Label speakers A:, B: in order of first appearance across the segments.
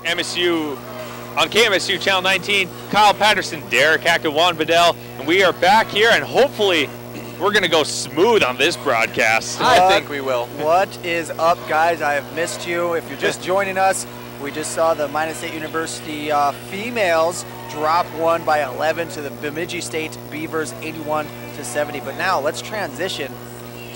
A: MSU, on KMSU Channel 19, Kyle Patterson, Derek Hackett, Juan, Vadell, and we are back here, and hopefully we're going to go smooth on this broadcast.
B: I think we will.
C: What is up, guys? I have missed you. If you're just joining us, we just saw the Minot State University females drop one by 11 to the Bemidji State Beavers, 81-70. But now let's transition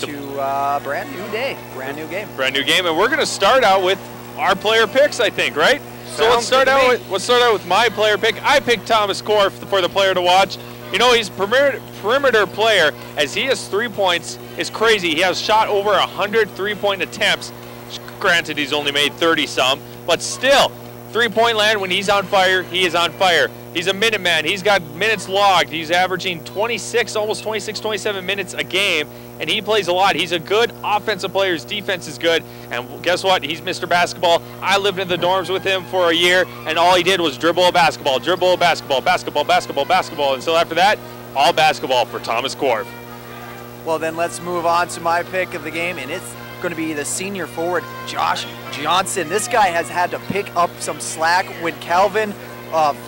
C: to a brand new day, brand new game.
A: Brand new game, and we're going to start out with our player picks, I think, right? So let's start out with my player pick. I picked Thomas Korf for the player to watch. You know, he's a perimeter player, as he has 3 points. It's crazy. He has shot over 100 3-point attempts. Granted, he's only made 30-some, but still, 3-point land, when he's on fire, he is on fire. He's a minute man. He's got minutes logged. He's averaging 26, almost 26, 27 minutes a game, and he plays a lot. He's a good offensive player. His defense is good, and guess what? He's Mr. Basketball. I lived in the dorms with him for a year, and all he did was dribble a basketball, basketball, and so after that, all basketball for Thomas Korf.
C: Well, then let's move on to my pick of the game, and it's going to be the senior forward, Josh Johnson. This guy has had to pick up some slack when Calvin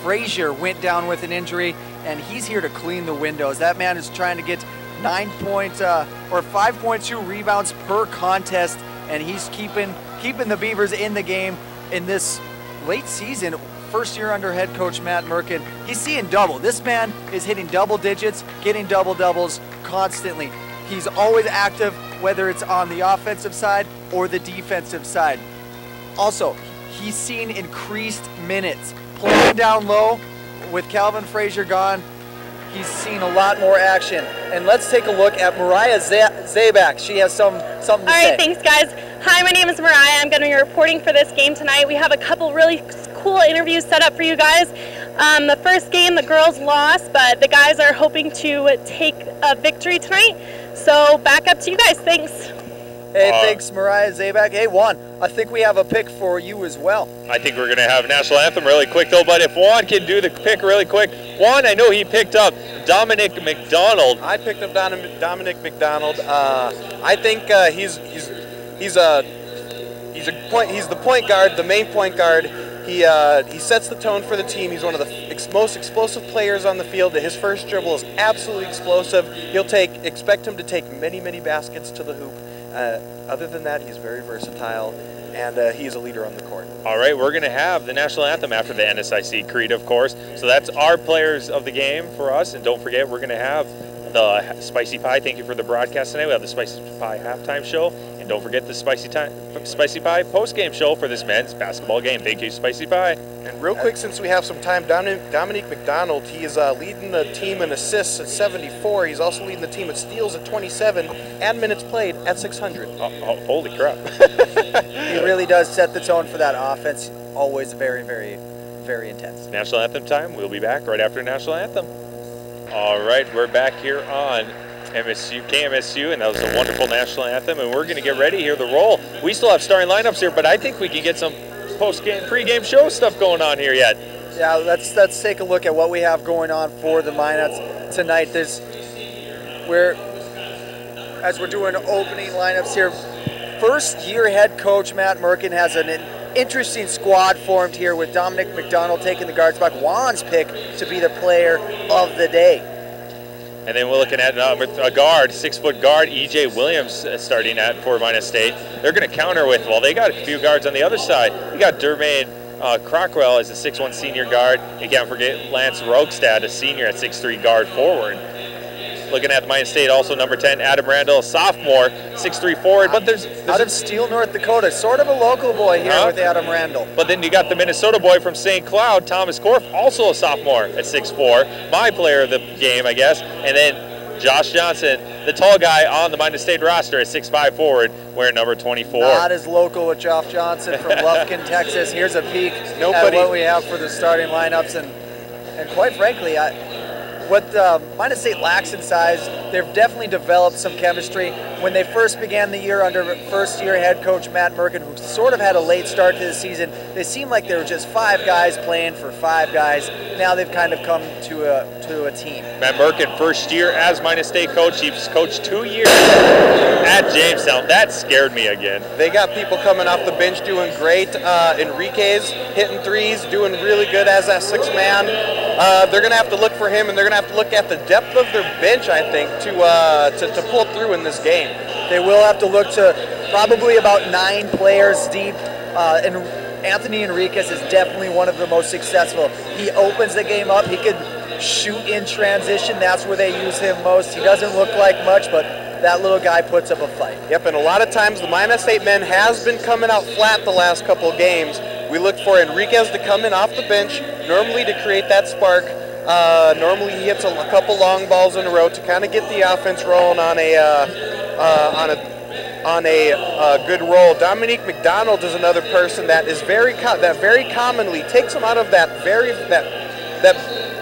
C: Frazier went down with an injury, and he's here to clean the windows. That man is trying to get 5.2 rebounds per contest, and he's keeping the Beavers in the game in this late season. First year under head coach Matt Merkin. He's seeing double. This man is hitting double digits, getting double doubles constantly. He's always active, whether it's on the offensive side or the defensive side. Also, he's seen increased minutes. Playing down low with Calvin Frazier gone, he's seen a lot more action. And let's take a look at Mariah Zabak. She has something to say.
D: All right, thanks, guys. Hi, my name is Mariah. I'm going to be reporting for this game tonight. We have a couple really cool interviews set up for you guys. The first game, the girls lost, but the guys are hoping to take a victory tonight. So back up to you guys. Thanks.
C: Hey, thanks, Mariah Zabak. Hey, Juan, I think we have a pick for you as well.
A: I think we're going to have national anthem really quick, though, but if Juan can do the pick really quick. Juan, I know he picked up Dominic McDonald.
B: I picked up Dominic McDonald. I think he's the point guard, the main point guard. He sets the tone for the team. He's one of the most explosive players on the field. His first dribble is absolutely explosive. Expect him to take many, many baskets to the hoop. Other than that, he's very versatile, and he's a leader on the court.
A: All right, we're going to have the national anthem after the NSIC Creed, of course. So that's our players of the game for us, and don't forget, we're going to have the Spicy Pie. Thank you for the broadcast tonight. We have the Spicy Pie halftime show, and don't forget the Spicy Pie post-game show for this men's basketball game. Thank you, Spicy Pie.
B: And real quick, since we have some time, Dominic McDonald, he is leading the team in assists at 74. He's also leading the team at steals at 27 and minutes played at 600.
A: Oh, holy crap.
C: He really does set the tone for that offense. Always very, very, very intense.
A: National anthem time. We'll be back right after national anthem. All right, we're back here on KMSU, and that was a wonderful national anthem, and we're going to get ready here to roll. We still have starting lineups here, but I think we can get some post-game, pre-game show stuff going on here yet.
C: Yeah, let's take a look at what we have going on for the Minots tonight. As we're doing opening lineups here, first-year head coach Matt Merkin has an interesting squad formed here with Dominic McDonald taking the guard spot. Juan's pick to be the player of the day.
A: And then we're looking at a guard, 6-foot guard, E.J. Williams starting at for Minot State. They're going to counter with, well, they got a few guards on the other side. You got Dermaine Crockwell as a 6'1 senior guard. You can't forget Lance Rogstad, a senior at 6'3 guard forward. Looking at Minot State, also number 10, Adam Randall, sophomore, 6'3 forward. But there's
C: out of Steele, North Dakota, sort of a local boy here with Adam Randall.
A: But then you got the Minnesota boy from St. Cloud, Thomas Korf, also a sophomore at 6'4, my player of the game, I guess. And then Josh Johnson, the tall guy on the Minot State roster at 6'5 forward, wearing number 24.
C: Not as local with Josh Johnson from Lufkin, Texas. Here's a peek at what we have for the starting lineups, and quite frankly, what Minot State lacks in size, they've definitely developed some chemistry. When they first began the year under first-year head coach Matt Merkin, who sort of had a late start to the season, they seemed like they were just 5 guys playing for 5 guys. Now they've kind of come to a team.
A: Matt Merkin, first year as Minot State coach. He's coached 2 years at Jamestown. That scared me again.
B: They got people coming off the bench doing great. Enrique's hitting threes, doing really good as that 6th man. They're going to have to look for him, and they're going to have to look at the depth of their bench, I think, to pull through in this game.
C: They will have to look to probably about 9 players deep, and Anthony Enriquez is definitely one of the most successful. He opens the game up. He could shoot in transition. That's where they use him most. He doesn't look like much, but that little guy puts up a fight.
B: Yep, and a lot of times the Minot State men has been coming out flat the last couple of games. We look for Enriquez to come in off the bench, normally to create that spark. Normally he hits a couple long balls in a row to kind of get the offense rolling on a good roll. Dominique McDonald is another person that is very commonly takes him out of that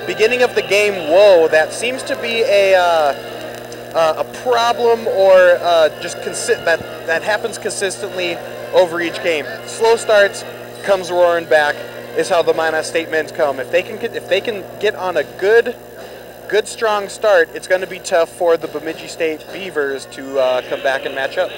B: beginning of the game whoa that seems to be a problem or that happens consistently over each game. Slow starts, comes roaring back is how the Minot State men come. If they can get on a good strong start, it's going to be tough for the Bemidji State Beavers to come back and match up.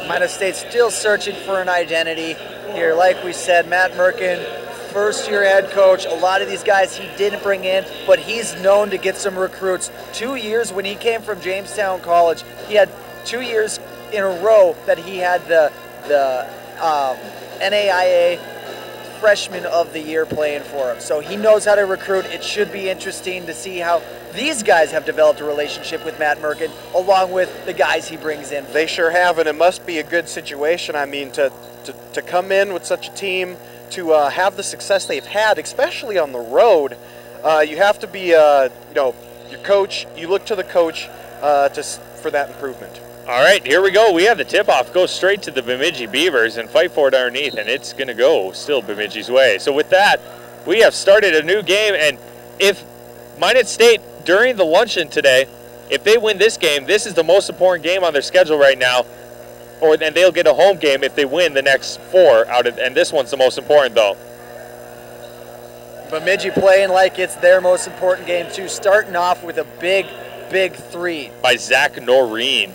C: Minot State still searching for an identity here. Like we said, Matt Merkin, first-year head coach. A lot of these guys he didn't bring in, but he's known to get some recruits. 2 years when he came from Jamestown College, he had 2 years in a row that he had the NAIA Freshman of the Year playing for him. So he knows how to recruit. It should be interesting to see how these guys have developed a relationship with Matt Merkin, along with the guys he brings in.
B: They sure have, and it must be a good situation. I mean, to come in with such a team, to have the success they've had, especially on the road, you have to be, your coach. You look to the coach for that improvement.
A: All right, here we go. We have the tip-off. Go straight to the Bemidji Beavers and fight for it underneath, and it's going to go still Bemidji's way. So with that, we have started a new game, and if Minot State, during the luncheon today, if they win this game, this is the most important game on their schedule right now, and they'll get a home game if they win the next 4 and this one's the most important, though.
C: Bemidji playing like it's their most important game, too, starting off with a big 3.
A: By Zach Noreen.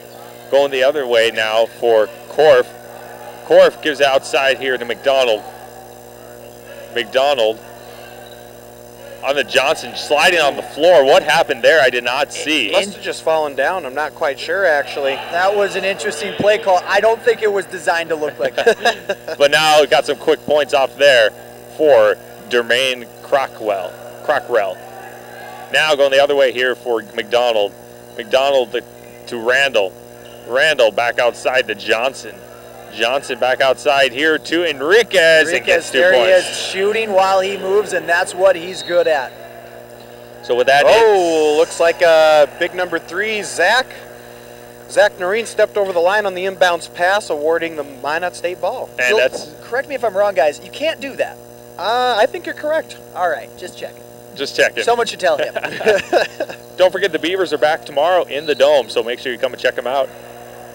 A: Going the other way now for Korf. Korf gives outside here to McDonald. McDonald on the Johnson, sliding on the floor. What happened there? I did not see.
B: Must have just fallen down. I'm not quite sure, actually.
C: That was an interesting play call. I don't think it was designed to look like that.
A: But now we got some quick points off there for Dermaine Crockrell. Now going the other way here for McDonald. McDonald to Randall. Randall back outside to Johnson. Johnson back outside here to Enriquez and gets 2
C: there
A: points.
C: He is shooting while he moves, and that's what he's good at.
A: So with that,
B: looks like big number 3, Zach Noreen stepped over the line on the inbounds pass, awarding the Minot State ball.
A: And
C: correct me if I'm wrong, guys. You can't do that.
B: I think you're correct.
C: All right, just checking.
A: Just checking.
C: Someone should tell him.
A: Don't forget the Beavers are back tomorrow in the Dome, so make sure you come and check them out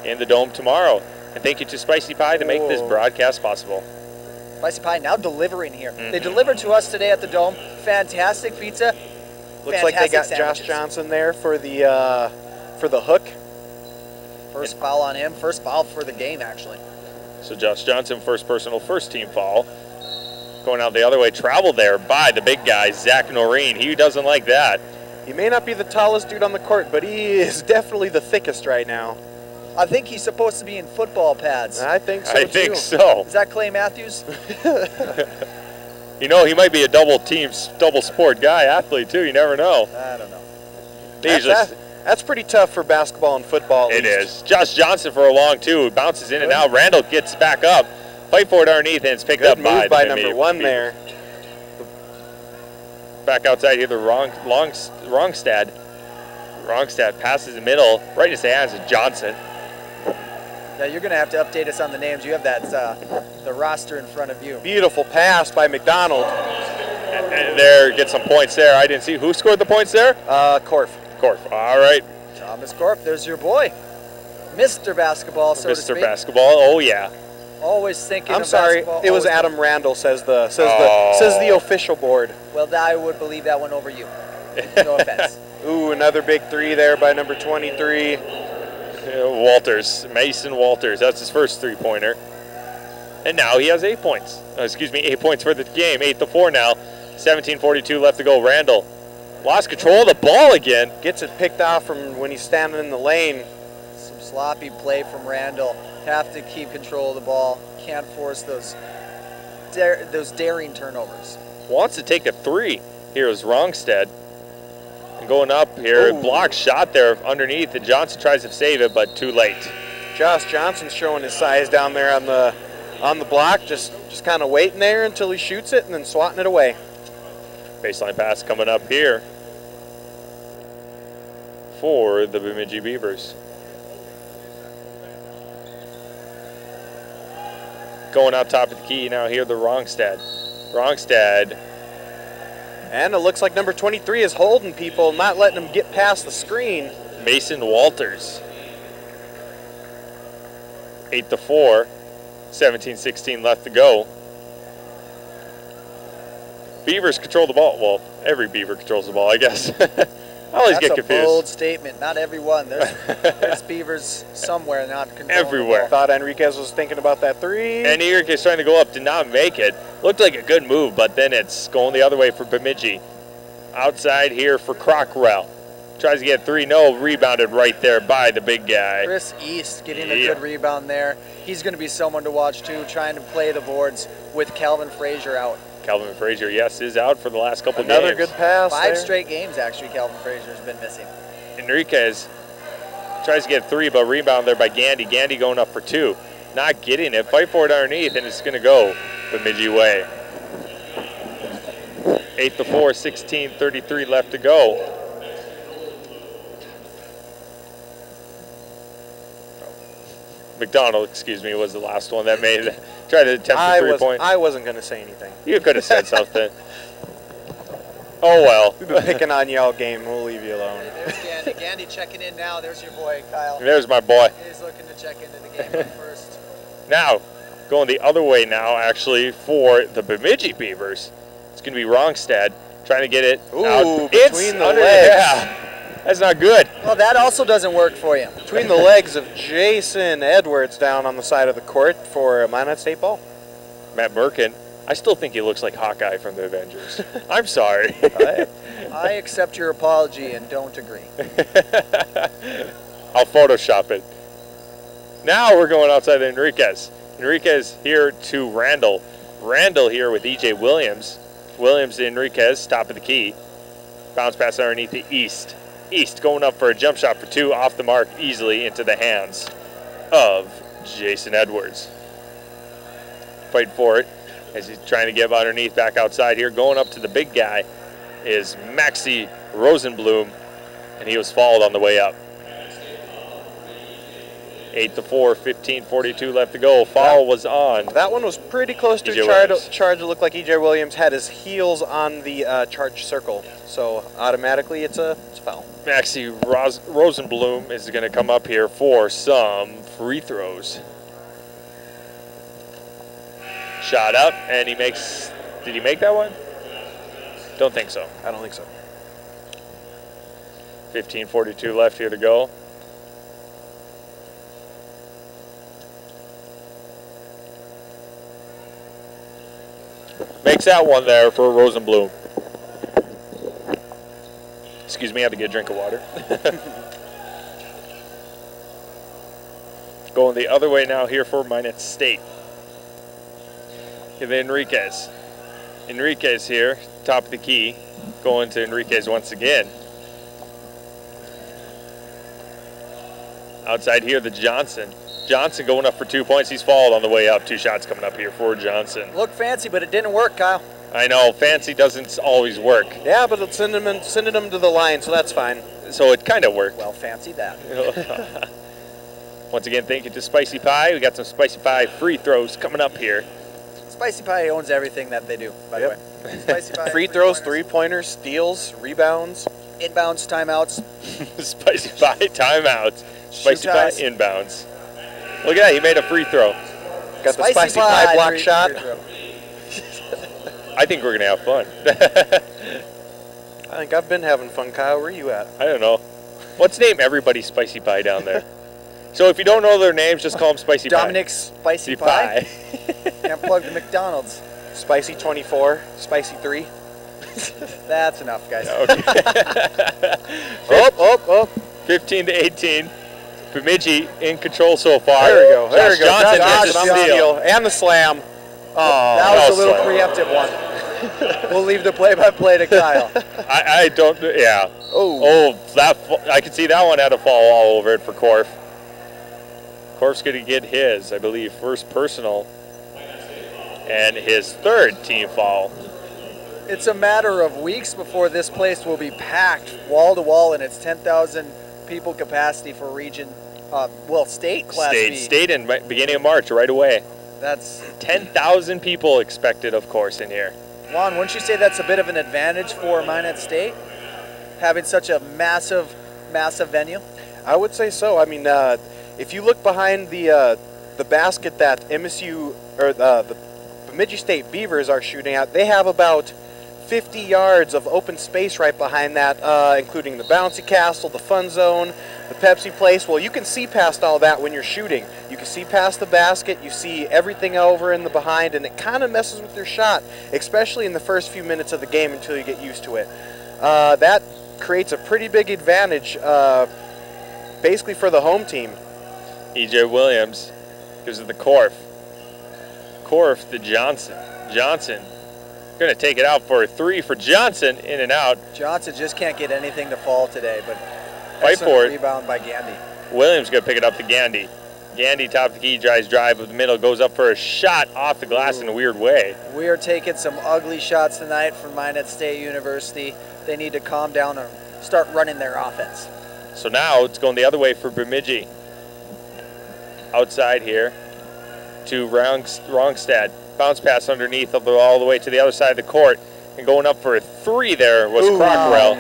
A: in the Dome tomorrow. And thank you to Spicy Pie to make this broadcast possible.
C: Spicy Pie now delivering here. They delivered to us today at the Dome. Fantastic pizza.
B: Looks like they got sandwiches. Josh Johnson there for the hook.
C: First foul on him. First foul for the game, actually.
A: So Josh Johnson, first team foul. Going out the other way, traveled there by the big guy, Zach Noreen. He doesn't like that.
B: He may not be the tallest dude on the court, but he is definitely the thickest right now.
C: I think he's supposed to be in football pads.
B: I think so,
A: think so.
C: Is that Clay Matthews?
A: You know, he might be a double sport guy, athlete, too. You never know.
C: I don't know.
B: That's pretty tough for basketball and football.
A: It is. Josh Johnson for a long, too. Bounces in and out. Randall gets back up. Fight for it underneath, and it's picked up by
B: number 1 there.
A: Back outside here, the Wrongstad. Wrongstad passes the middle, right in his hands to Johnson.
C: Yeah, you're going to have to update us on the names. You have that the roster in front of you.
B: Beautiful pass by McDonald.
A: And And there, get some points there. I didn't see. Who scored the points there?
B: Korf.
A: Korf. All right.
C: Thomas Korf, there's your boy. Mr. Basketball, so to speak.
A: Mr. Basketball. Oh, yeah.
C: Always thinking
B: I'm
C: of
B: sorry,
C: basketball.
B: it was
C: always
B: Adam Randall, says the official board.
C: Well, I would believe that one over you. No offense.
B: Ooh, another big three there by number 23.
A: Walters, Mason Walters. That's his first three-pointer. And now he has 8 points. 8 points for the game. 8-4 now. 17:42 left to go. Randall lost control of the ball again.
B: Gets it picked off from when he's standing in the lane.
C: Some sloppy play from Randall. Have to keep control of the ball. Can't force those daring turnovers.
A: Wants to take a three. Here is Rongstead. And going up here, block shot there underneath, and Johnson tries to save it, but too late.
B: Josh Johnson's showing his size down there on the block, just kind of waiting there until he shoots it and then swatting it away.
A: Baseline pass coming up here for the Bemidji Beavers. Going out top of the key now here, the Rongstead.
B: And it looks like number 23 is holding people, not letting them get past the screen.
A: Mason Walters. 8-4. 17-16 left to go. Beavers control the ball. Well, every Beaver controls the ball, I guess. I always get confused.
C: That's a bold statement. Not everyone. There's Beavers somewhere not controlling
A: everywhere.
C: the ball.
B: Thought Enriquez was thinking about that three.
A: And Enriquez trying to go up, did not make it. Looked like a good move, but then it's going the other way for Bemidji. Outside here for Crockrell. Tries to get three, no, rebounded right there by the big guy.
C: Chris East getting a good rebound there. He's going to be someone to watch too, trying to play the boards with Calvin Frazier out.
A: Calvin Frazier, yes, is out for the last couple games.
B: Another good pass.
C: 5 straight games, actually, Calvin Frazier's been missing.
A: Enriquez tries to get three, but rebound there by Gandy. Gandy going up for two. Not getting it. Fight for it underneath, and it's going to go Bemidji way. 8-4, 16:33 left to go. McDonald, excuse me, was the last one that made it. Tried to attempt a three-point.
B: I wasn't going to say anything.
A: You could have said something. Oh, well.
B: We've been picking on you all game. We'll leave you alone.
C: There's Gandy. Gandy checking in now. There's your boy, Kyle.
A: There's my boy.
C: He's looking to check into the game first.
A: Now, going the other way now, actually, for the Bemidji Beavers. It's going to be Rongstead trying to get it out.
B: Between the legs.
A: Yeah. That's not good.
C: Well, that also doesn't work for you.
B: Between the legs of Jason Edwards down on the side of the court for Minot State ball.
A: Matt Merkin, I still think he looks like Hawkeye from the Avengers. I'm sorry.
C: I accept your apology and don't agree.
A: I'll Photoshop it. Now we're going outside Enriquez. Enriquez here to Randall. Randall here with E.J. Williams. Williams to Enriquez, top of the key. Bounce pass underneath the East. East going up for a jump shot for two, off the mark, easily into the hands of Jason Edwards. Fight for it as he's trying to get underneath, back outside here. Going up to the big guy is Maxi Rosenblum, and he was fouled on the way up. 8-4, 15:42 left to go. Foul was on.
B: That one was pretty close to charge. It looked like E.J. Williams had his heels on the charge circle. So automatically it's a foul.
A: Maxi Rosenblum is going to come up here for some free throws. Shot up, and he makes, did he make that one? Don't think so.
B: I don't think so.
A: 15:42 left here to go. Makes that one there for Rosenblum. Excuse me, I had to get a drink of water. Going the other way now here for Minot State. Give Enriquez. Enriquez here, top of the key. Going to Enriquez once again. Outside here, the Johnson. Johnson going up for 2 points. He's fouled on the way up. 2 shots coming up here for Johnson.
C: Looked fancy, but it didn't work, Kyle.
A: I know, fancy doesn't always work.
B: Yeah, but it's sending him to the line, so that's fine.
A: So it kind of worked.
C: Well, fancy that.
A: Once again, thank you to Spicy Pie. We got some Spicy Pie free throws coming up here.
C: Spicy Pie owns everything that they do, by the way. Spicy Pie.
B: Free throws, three-pointers, steals, rebounds.
C: Inbounds, timeouts.
A: Spicy Pie timeouts. Spicy Pie inbounds. Look at that, he made a free throw.
B: Got the Spicy Pie block shot.
A: I think we're going to have fun.
B: I think I've been having fun, Kyle. Where are you at?
A: I don't know. Let's name everybody Spicy Pie down there. So if you don't know their names, just call them Spicy Pie.
C: Dominic's Spicy Pie. Can't plug the McDonald's.
B: Spicy 24, Spicy 3.
C: That's enough, guys.
A: Okay. 15 to 18. Bemidji in control so far.
B: There we go. There we go.
A: Johnson
B: Josh
A: gets the steal.
B: And the slam.
C: Oh, that was a little preemptive one. We'll leave the play-by-play to Kyle.
A: I don't, yeah.
B: Oh,
A: I could see that one had to fall all over it for Korf. Korf's going to get his, I believe, first personal and his third team foul.
C: It's a matter of weeks before this place will be packed wall to wall in its 10,000 people capacity for region, state class B.
A: State in beginning of March, right away.
C: That's
A: 10,000 people expected, of course, in here.
C: Juan, wouldn't you say that's a bit of an advantage for Minot State, having such a massive venue?
B: I would say so. I mean, if you look behind the basket that MSU or the Bemidji State Beavers are shooting at, they have about 50 yards of open space right behind that, including the bouncy castle, the fun zone, the Pepsi place. Well, you can see past all that when you're shooting. You can see past the basket, you see everything over in the behind, and it kind of messes with your shot, especially in the first few minutes of the game until you get used to it. That creates a pretty big advantage basically for the home team.
A: E.J. Williams gives it the Korf. Korf to Johnson. Johnson going to take it out for a three for Johnson, in and out.
C: Johnson just can't get anything to fall today, but
A: fight for it.
C: Rebound by Gandy.
A: Williams going to pick it up to Gandy. Gandy, top of the key, tries drive with the middle, goes up for a shot off the glass in a weird way.
C: We are taking some ugly shots tonight from Minot State University. They need to calm down and start running their offense.
A: So now it's going the other way for Bemidji. Outside here to Rongstad. Bounce pass underneath all the way to the other side of the court. And going up for a three there was Crockrell.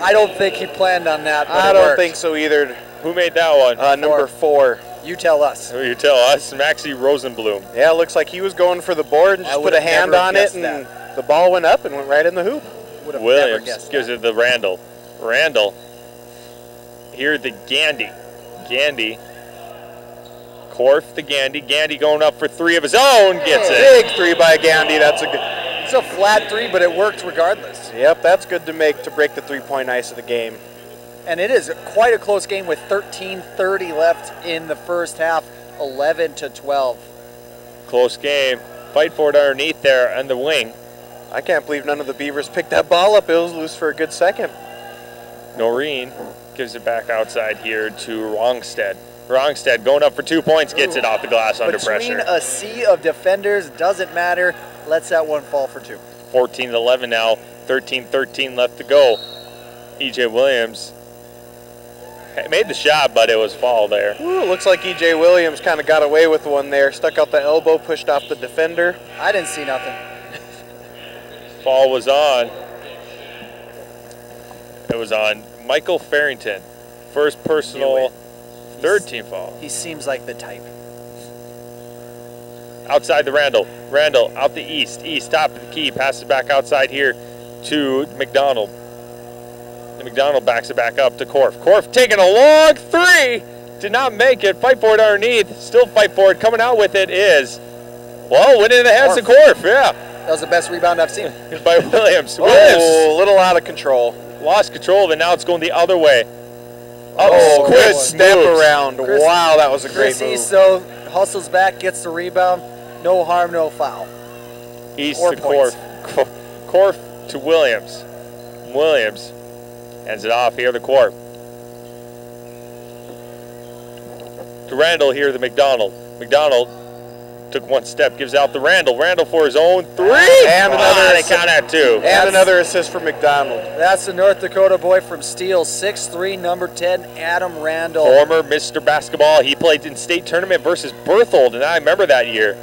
C: I don't think he planned on that, but
B: I don't think so either.
A: Who made that one?
B: Number 4.
C: You tell us.
A: You tell us. Maxie Rosenblum.
B: Yeah, it looks like he was going for the board and just put a hand on it, and the ball went up and went right in the hoop.
A: Williams gives it to Randall. Randall. Here the Gandy. Gandy. Korf to Gandy. Gandy going up for three of his own. Gets it.
B: Big three by Gandy. That's a good.
C: It's a flat three, but it worked regardless.
B: Yep, that's good to make to break the three-point ice of the game.
C: And it is quite a close game with 13:30 left in the first half, 11-12.
A: Close game. Fight for it underneath there on the wing.
B: I can't believe none of the Beavers picked that ball up. It was loose for a good second.
A: Noreen gives it back outside here to Rongstad. Rongstad going up for 2 points, gets it off the glass under pressure.
C: Between a sea of defenders, doesn't matter. Lets that one fall for 2.
A: 14-11 now. 13-13 left to go. E.J. Williams made the shot, but it was foul there.
B: Ooh, looks like E.J. Williams kind of got away with one there. Stuck out the elbow, pushed off the defender.
C: I didn't see nothing.
A: Foul was on. It was on Michael Farrington. First personal, third team foul.
C: He seems like the type.
A: Outside the Randall. Randall out the east. East, top of the key. Passes back outside here to McDonald. And McDonald backs it back up to Korf. Korf taking a long three. Did not make it. Fight for it underneath. Still fight for it. Coming out with it is, well, went in the hands of Korf. Yeah.
C: That was the best rebound I've seen.
A: By Williams.
B: Williams. A little out of control.
A: Lost control of it. Now it's going the other way.
B: Oh, good step around. Wow, that was a great move.
C: So hustles back, gets the rebound. No harm, no foul.
A: East to Korf. Korf to Williams. Williams ends it off here to Korf. To Randall here to McDonald. McDonald took one step, gives out to Randall. Randall for his own three.
B: And another
A: they count at 2.
B: And another assist for McDonald.
C: That's the North Dakota boy from Steele, 6'3", number 10, Adam Randall.
A: Former Mr. Basketball. He played in state tournament versus Berthold, and I remember that year.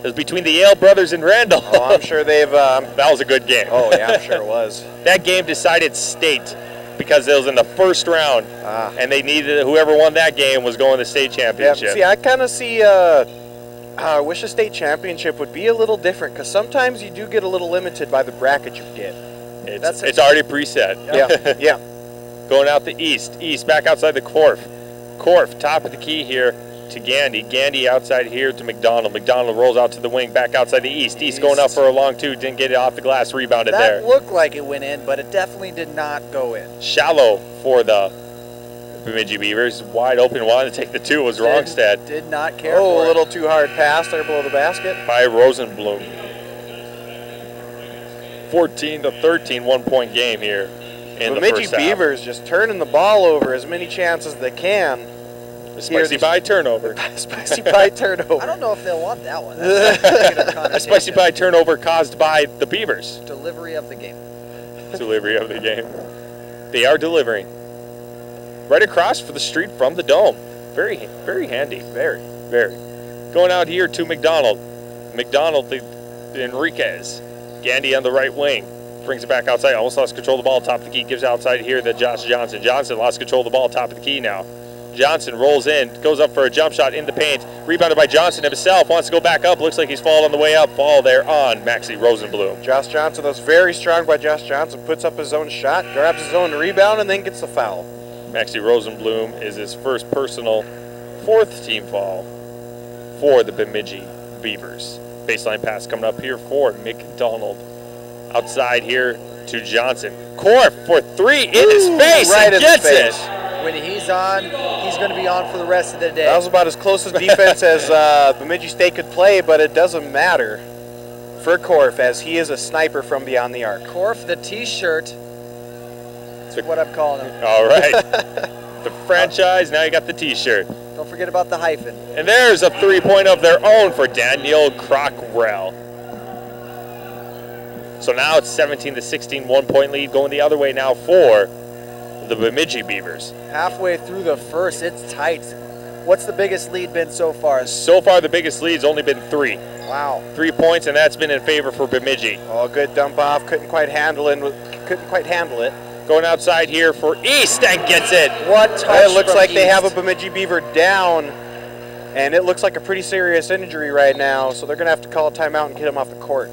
A: It was between the Yale brothers and Randall.
B: Oh, I'm sure they've...
A: that was a good game.
B: Oh, yeah, I'm sure it was.
A: That game decided state because it was in the first round, and they needed whoever won that game was going to the state championship.
B: Yeah, see, I kind of see... I wish a state championship would be a little different, because sometimes you do get a little limited by the bracket you get.
A: It's already preset.
B: Yeah, yeah.
A: Going out the east, back outside the Corf. Corf, top of the key here to Gandy. Gandy outside here to McDonald. McDonald rolls out to the wing, back outside the east. East going up for a long two, didn't get it off the glass, rebounded there.
C: That looked like it went in, but it definitely did not go in.
A: Shallow for the Bemidji Beavers, wide open, wanted to take the two, was Rongstad.
C: Did not care
B: for
C: it.
B: A little too hard pass there below the basket.
A: By Rosenblum. 14-13, 1 point game here in the
B: Bemidji
A: first half.
B: Beavers just turning the ball over as many chances as they can.
A: Spicy pie turnover.
B: Spicy pie turnover.
C: I don't know if they'll want that one. That's
A: a spicy pie turnover caused by the Beavers.
C: Delivery of the game.
A: Delivery of the game. They are delivering. Right across for the street from the dome. Very, very handy. Very, very. Going out here to McDonald. McDonald to Enriquez. Gandy on the right wing. Brings it back outside. Almost lost control of the ball. Top of the key. Gives outside here to Josh Johnson. Johnson lost control of the ball. Top of the key now. Johnson rolls in. Goes up for a jump shot in the paint. Rebounded by Johnson himself. Wants to go back up. Looks like he's fallen on the way up. Fall there on Maxie Rosenblum.
B: Josh Johnson, that's very strong by Josh Johnson. Puts up his own shot. Grabs his own rebound and then gets the foul.
A: Maxie Rosenblum is his first personal fourth team foul for the Bemidji Beavers. Baseline pass coming up here for McDonald. Outside here to Johnson. Corf for three in his face and gets it.
C: When he's on, he's going to be on for the rest of the day.
B: That was about as close as defense as Bemidji State could play, but it doesn't matter for Corf as he is a sniper from beyond the arc.
C: Corf, the T-shirt. That's what I'm calling him.
A: All right. The franchise, now you got the T-shirt.
C: Don't forget about the hyphen.
A: And there's a three-point of their own for Daniel Crockrell. So now it's 17-16, 1 point lead going the other way now for the Bemidji Beavers.
C: Halfway through the first, it's tight. What's the biggest lead been so far?
A: So far, the biggest lead's only been 3.
C: Wow.
A: 3 points, and that's been in favor for Bemidji.
B: Oh, good dump off. Couldn't quite handle it.
A: Going outside here for East and gets it.
B: What touch? It looks like East. They have a Bemidji Beaver down, and it looks like a pretty serious injury right now, so they're going to have to call a timeout and get him off the court.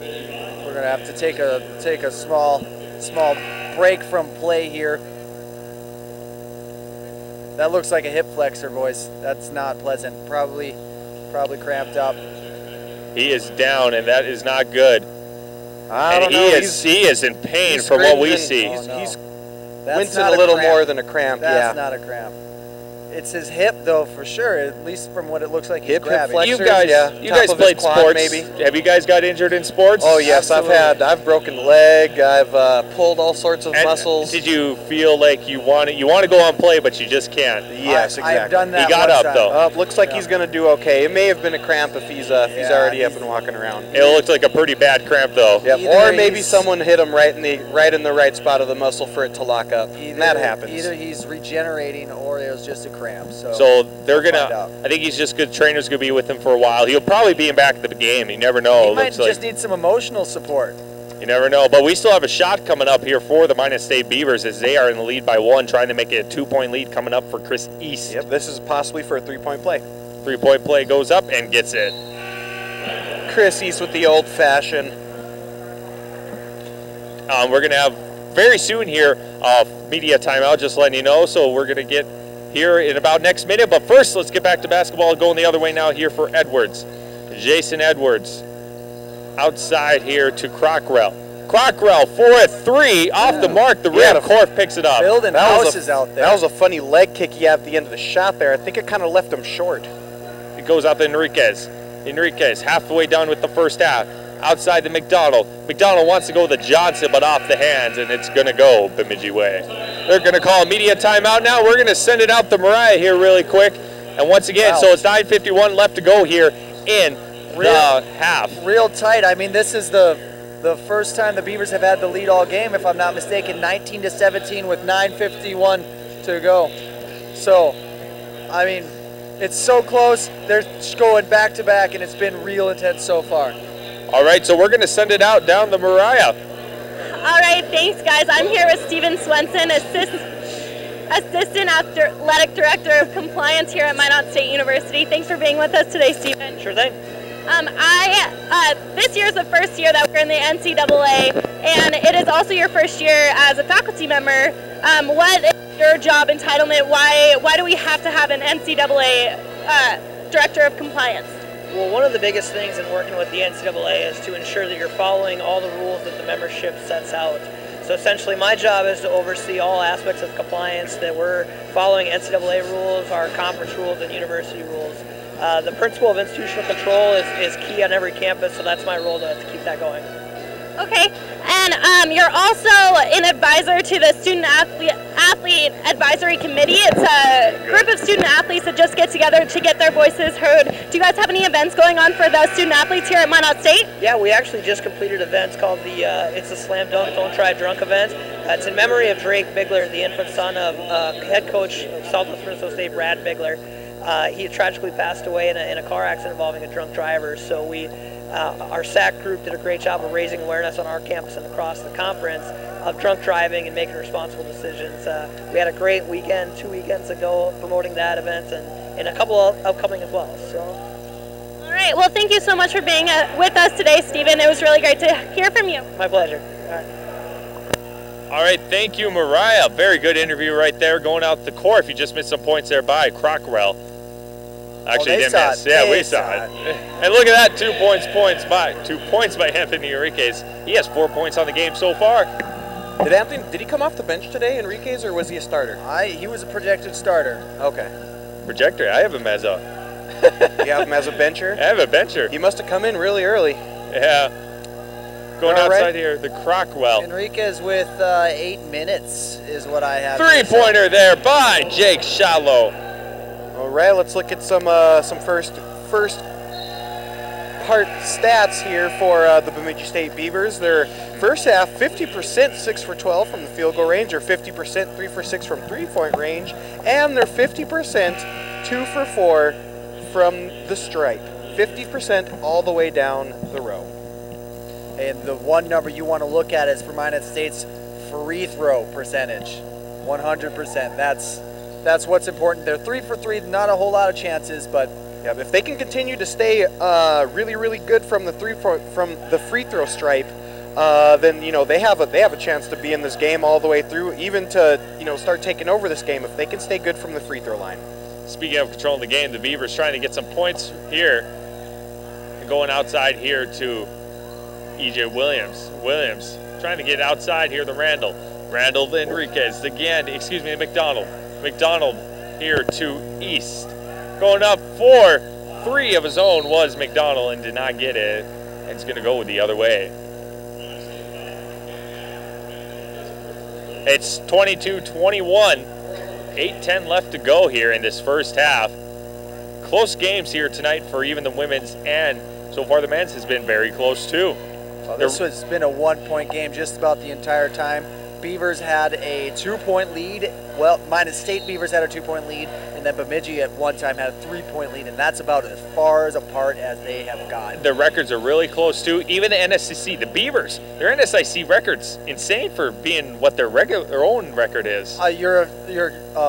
C: We're going to have to take a small break from play here. That looks like a hip flexor, boys. That's not pleasant. Probably cramped up.
A: He is down, and that is not good. He is in pain from what we see.
B: He's wincing a little more than a cramp.
C: That's not a cramp. It's his hip, though, for sure. At least from what it looks like he's grabbing.
B: Hip
A: flexors, you guys played sports. Maybe. Have you guys got injured in sports?
B: Oh yes, absolutely. I've broken a leg. I've pulled all sorts of muscles.
A: Did you feel like you want to go on play, but you just can't?
B: Yes, exactly.
C: I've done that.
A: He got up though.
B: Looks like he's going to do okay. It may have been a cramp if he's already up and walking around.
A: It looks like a pretty bad cramp though.
B: Yep. Or maybe someone hit him right in the right spot of the muscle for it to lock up. And that happens.
C: Either he's regenerating or it was just a cramp.
A: So they're gonna. I think he's just good. Trainer's gonna be with him for a while. He'll probably be back at the game. You never know.
C: He might just need some emotional support.
A: You never know. But we still have a shot coming up here for the Minot State Beavers as they are in the lead by 1, trying to make it a 2-point lead coming up for Chris East.
B: Yep. This is possibly for a 3-point play.
A: 3-point play goes up and gets it.
B: Chris East with the old-fashioned.
A: We're gonna have very soon here media timeout. Just letting you know. So we're gonna get here in about next minute. But first, let's get back to basketball. Going the other way now here for Edwards. Jason Edwards outside here to Crockrell. Crockrell for a 3 off the mark. The rim. Corf picks it up.
C: Building houses out there.
B: That was a funny leg kick he had at the end of the shot there. I think it kind of left him short.
A: It goes out to Enriquez. Enriquez halfway done with the first half. Outside the McDonald. McDonald wants to go to Johnson, but off the hands, and it's going to go Bemidji way. They're going to call a media timeout now. We're going to send it out to Mariah here really quick. And once again, so it's 9:51 left to go here in the half.
C: Real tight. I mean, this is the first time the Beavers have had the lead all game, if I'm not mistaken, 19-17 with 9:51 to go. So, I mean, It's so close. They're going back to back, and it's been real intense so far.
A: All right, so we're going to send it out down to Mariah.
D: All right, thanks, guys. I'm here with Steven Swenson, Assistant Athletic Director of Compliance here at Minot State University. Thanks for being with us today, Steven.
E: Sure thing.
D: This year is the first year that we're in the NCAA, and it is also your first year as a faculty member. What is your job entitlement? Why do we have to have an NCAA Director of Compliance?
E: Well, one of the biggest things in working with the NCAA is to ensure that you're following all the rules that the membership sets out. So essentially my job is to oversee all aspects of compliance, that we're following NCAA rules, our conference rules, and university rules. The principle of institutional control is key on every campus, so that's my role to keep that going.
D: Okay, and you're also an advisor to the Student Athlete Advisory Committee. It's a group of student athletes that just get together to get their voices heard. Do you guys have any events going on for the student athletes here at Minot State?
E: Yeah, we actually just completed events called it's a Slam Dunk Don't Try Drunk event. It's in memory of Drake Bigler, the infant son of head coach of Southwest Minnesota State, Brad Bigler. He tragically passed away in a car accident involving a drunk driver. So our SAC group did a great job of raising awareness on our campus and across the conference of drunk driving and making responsible decisions. We had a great weekend 2 weekends ago promoting that event, and a couple of upcoming as well. So.
D: All right. Well, thank you so much for being with us today, Stephen. It was really great to hear from you.
E: My pleasure.
A: All right, thank you, Mariah. Very good interview right there. Going out the core. If you just missed some points there by Crockrell. Actually, didn't miss. Yeah, we saw it. And look at that, 2 points by Anthony Enriquez. He has 4 points on the game so far.
B: Did he come off the bench today, Enriquez, or was he a starter?
C: He was a projected starter.
B: Okay.
A: Projector. I have him as a.
B: You have him as a bencher?
A: I have a bencher.
B: He must have come in really early.
A: Yeah. Going outside here, the Crockwell.
C: Enriquez with 8 minutes is what I have.
A: 3-pointer there by Jake Shallow.
B: All right, let's look at some first part stats here for the Bemidji State Beavers. Their first half, 50% 6 for 12 from the field goal range, or 50% 3 for 6 from 3-point range, and they're 50% 2 for 4 from the stripe. 50% all the way down the row.
C: And the one number you want to look at is for Minot State's free throw percentage, 100%. That's what's important. They're 3 for 3, not a whole lot of chances, but
B: yeah, if they can continue to stay really, really good from the free throw stripe, then they have a chance to be in this game all the way through, even to start taking over this game if they can stay good from the free throw line.
A: Speaking of controlling the game, the Beavers trying to get some points here, and going outside here to E.J. Williams trying to get outside here to Randall Enriquez again. Excuse me, McDonald here to East. Going up for 3 of his own was McDonald and did not get it. And it's going to go the other way. It's 22-21. 8:10 left to go here in this first half. Close games here tonight for even the women's, and so far the men's has been very close too.
C: This has been a 1-point game just about the entire time. Beavers had a 2-point lead. Well, Minot State Beavers had a 2-point lead, and then Bemidji at one time had a 3-point lead, and that's about as far as apart as they have gotten.
A: Their records are really close too. Even the NSIC, the Beavers, their NSIC record's insane for being what their own record is.
C: You're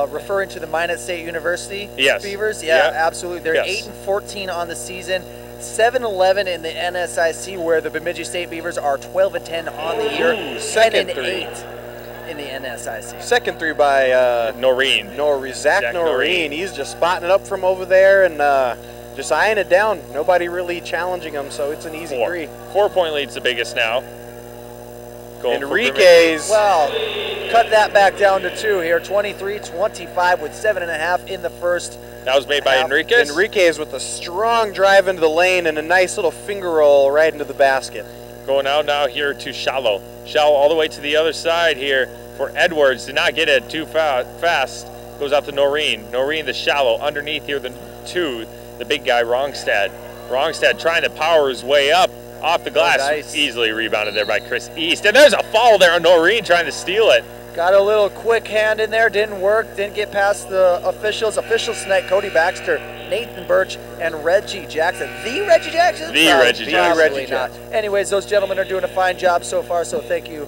C: referring to the Minot State University Beavers?
A: Yeah,
C: absolutely. They're 8-14 on the season. 7-11 in the NSIC, where the Bemidji State Beavers are 12-10 on the year. 10-8 in the NSIC.
B: Second 3 by Zach Noreen. He's just spotting it up from over there and just eyeing it down. Nobody really challenging him, so it's an easy 3.
A: 4-point lead's the biggest now.
B: Enriquez.
C: Well, cut that back down to 2 here. 23-25 with 7.5 in the first.
A: That was made by Enriquez?
B: Enriquez with a strong drive into the lane and a nice little finger roll right into the basket.
A: Going out now here to Shallow. Shallow all the way to the other side here for Edwards. Did not get it too fast. Goes out to Noreen. Noreen the Shallow. Underneath here the big guy, Rongstad. Rongstad trying to power his way up off the glass.
C: Nice.
A: Easily rebounded there by Chris East. And there's a foul there on Noreen trying to steal it.
C: Got a little quick hand in there, didn't work, didn't get past the officials. Officials tonight, Cody Baxter, Nathan Birch, and Reggie Jackson. The Reggie Jackson?
A: The Reggie Jackson.
C: Probably not. Anyways, those gentlemen are doing a fine job so far, so thank you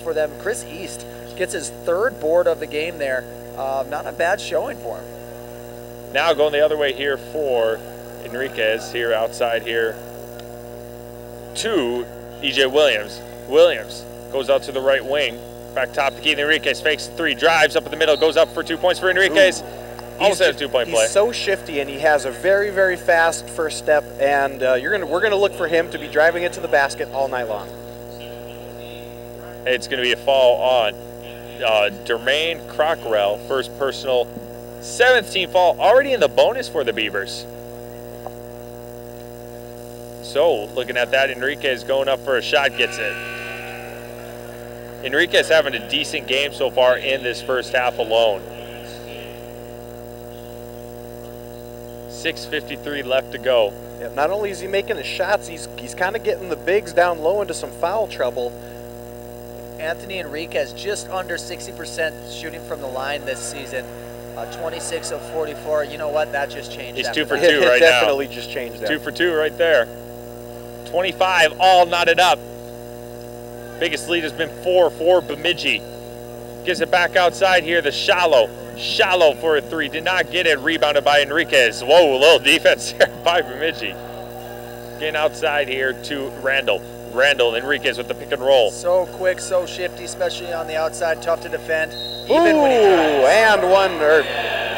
C: for them. Chris East gets his 3rd board of the game there. Not a bad showing for him.
A: Now going the other way here for Enriquez here outside here to E.J. Williams. Williams goes out to the right wing. Back top to Keith Enriquez, fakes 3, drives up in the middle, goes up for 2 points for Enriquez. Almost had a 2-point play.
B: He's so shifty, and he has a very, very fast first step, and we're gonna look for him to be driving it to the basket all night long.
A: It's gonna be a foul on Jermaine Crockrell, first personal, 7th team foul, already in the bonus for the Beavers. So looking at that, Enriquez going up for a shot, gets it. Enriquez having a decent game so far in this first half alone. 6:53 left to go.
B: Yeah, not only is he making his shots, he's kind of getting the bigs down low into some foul trouble.
C: Anthony Enriquez just under 60% shooting from the line this season. 26 of 44. You know what? That just changed.
A: He's 2 for 2
B: It
A: right now.
B: definitely just changed that.
A: 2 for 2 right there. 25 all knotted up. Biggest lead has been 4 for Bemidji. Gives it back outside here. The shallow for a 3. Did not get it. Rebounded by Enriquez. Whoa, a little defense there by Bemidji. Getting outside here to Randall. Randall, Enriquez with the pick and roll.
C: So quick, so shifty, especially on the outside. Tough to defend.
B: Even when he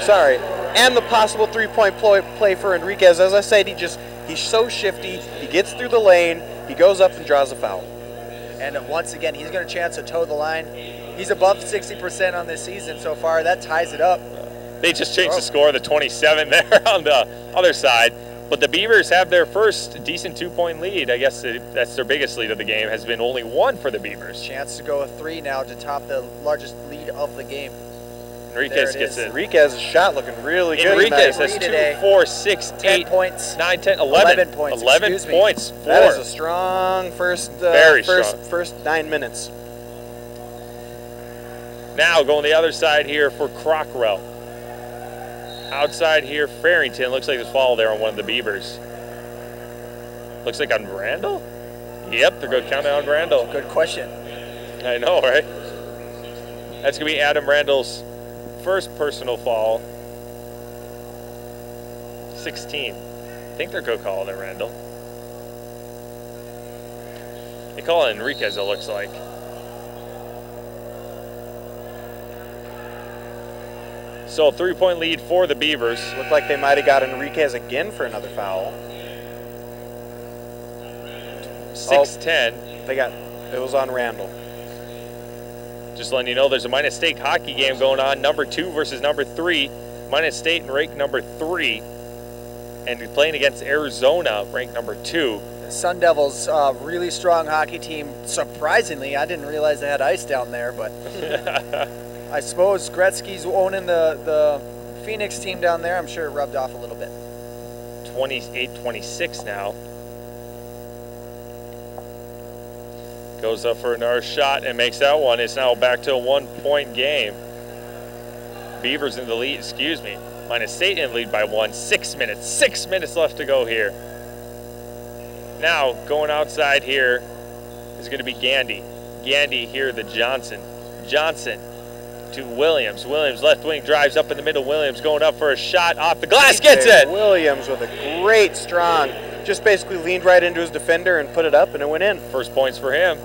B: tries. And the possible 3-point play for Enriquez. As I said, he's so shifty. He gets through the lane. He goes up and draws a foul.
C: And once again, he's going to chance to toe the line. He's above 60% on this season so far. That ties it up.
A: They just changed the score, the 27 there on the other side. But the Beavers have their first decent 2-point lead. I guess that's their biggest lead of the game. Has been only 1 for the Beavers.
C: Chance to go with 3 now to top the largest lead of the game.
A: Enriquez gets it.
B: Enriquez's shot looking really good.
A: Enriquez has 2, 4, 6,
C: 10
A: 8,
C: points.
A: 9, 10, 11
C: points.
A: 11 points.
B: That is a strong first 9 minutes.
A: Now going the other side here for Crockrell. Outside here, Farrington. Looks like there's foul there on one of the Beavers. Looks like on Randall? Yep, they're going to count it on Randall.
C: Good question.
A: I know, right? That's going to be Adam Randall's first personal foul. 16. I think they're going to call it Randall. They call it Enriquez, it looks like. So 3-point lead for the Beavers.
B: Looked like they might have got Enriquez again for another foul.
A: 6-10.
B: It was on Randall.
A: Just letting you know, there's a Minot State hockey game going on. Number 2 versus number 3. Minot State ranked number 3. And playing against Arizona, ranked number 2.
C: Sun Devils, really strong hockey team. Surprisingly, I didn't realize they had ice down there, but I suppose Gretzky's owning the Phoenix team down there. I'm sure it rubbed off a little bit.
A: 28-26 now. Goes up for another shot and makes that one. It's now back to a 1-point game. Beavers in the lead, Minot State in the lead by 1. 6 minutes. 6 minutes left to go here. Now, going outside here is going to be Gandy. Gandy here, the Johnson. Johnson to Williams. Williams, left wing, drives up in the middle. Williams going up for a shot off the glass, gets it!
B: Williams with a great strong, just basically leaned right into his defender and put it up, and it went in.
A: First points for him.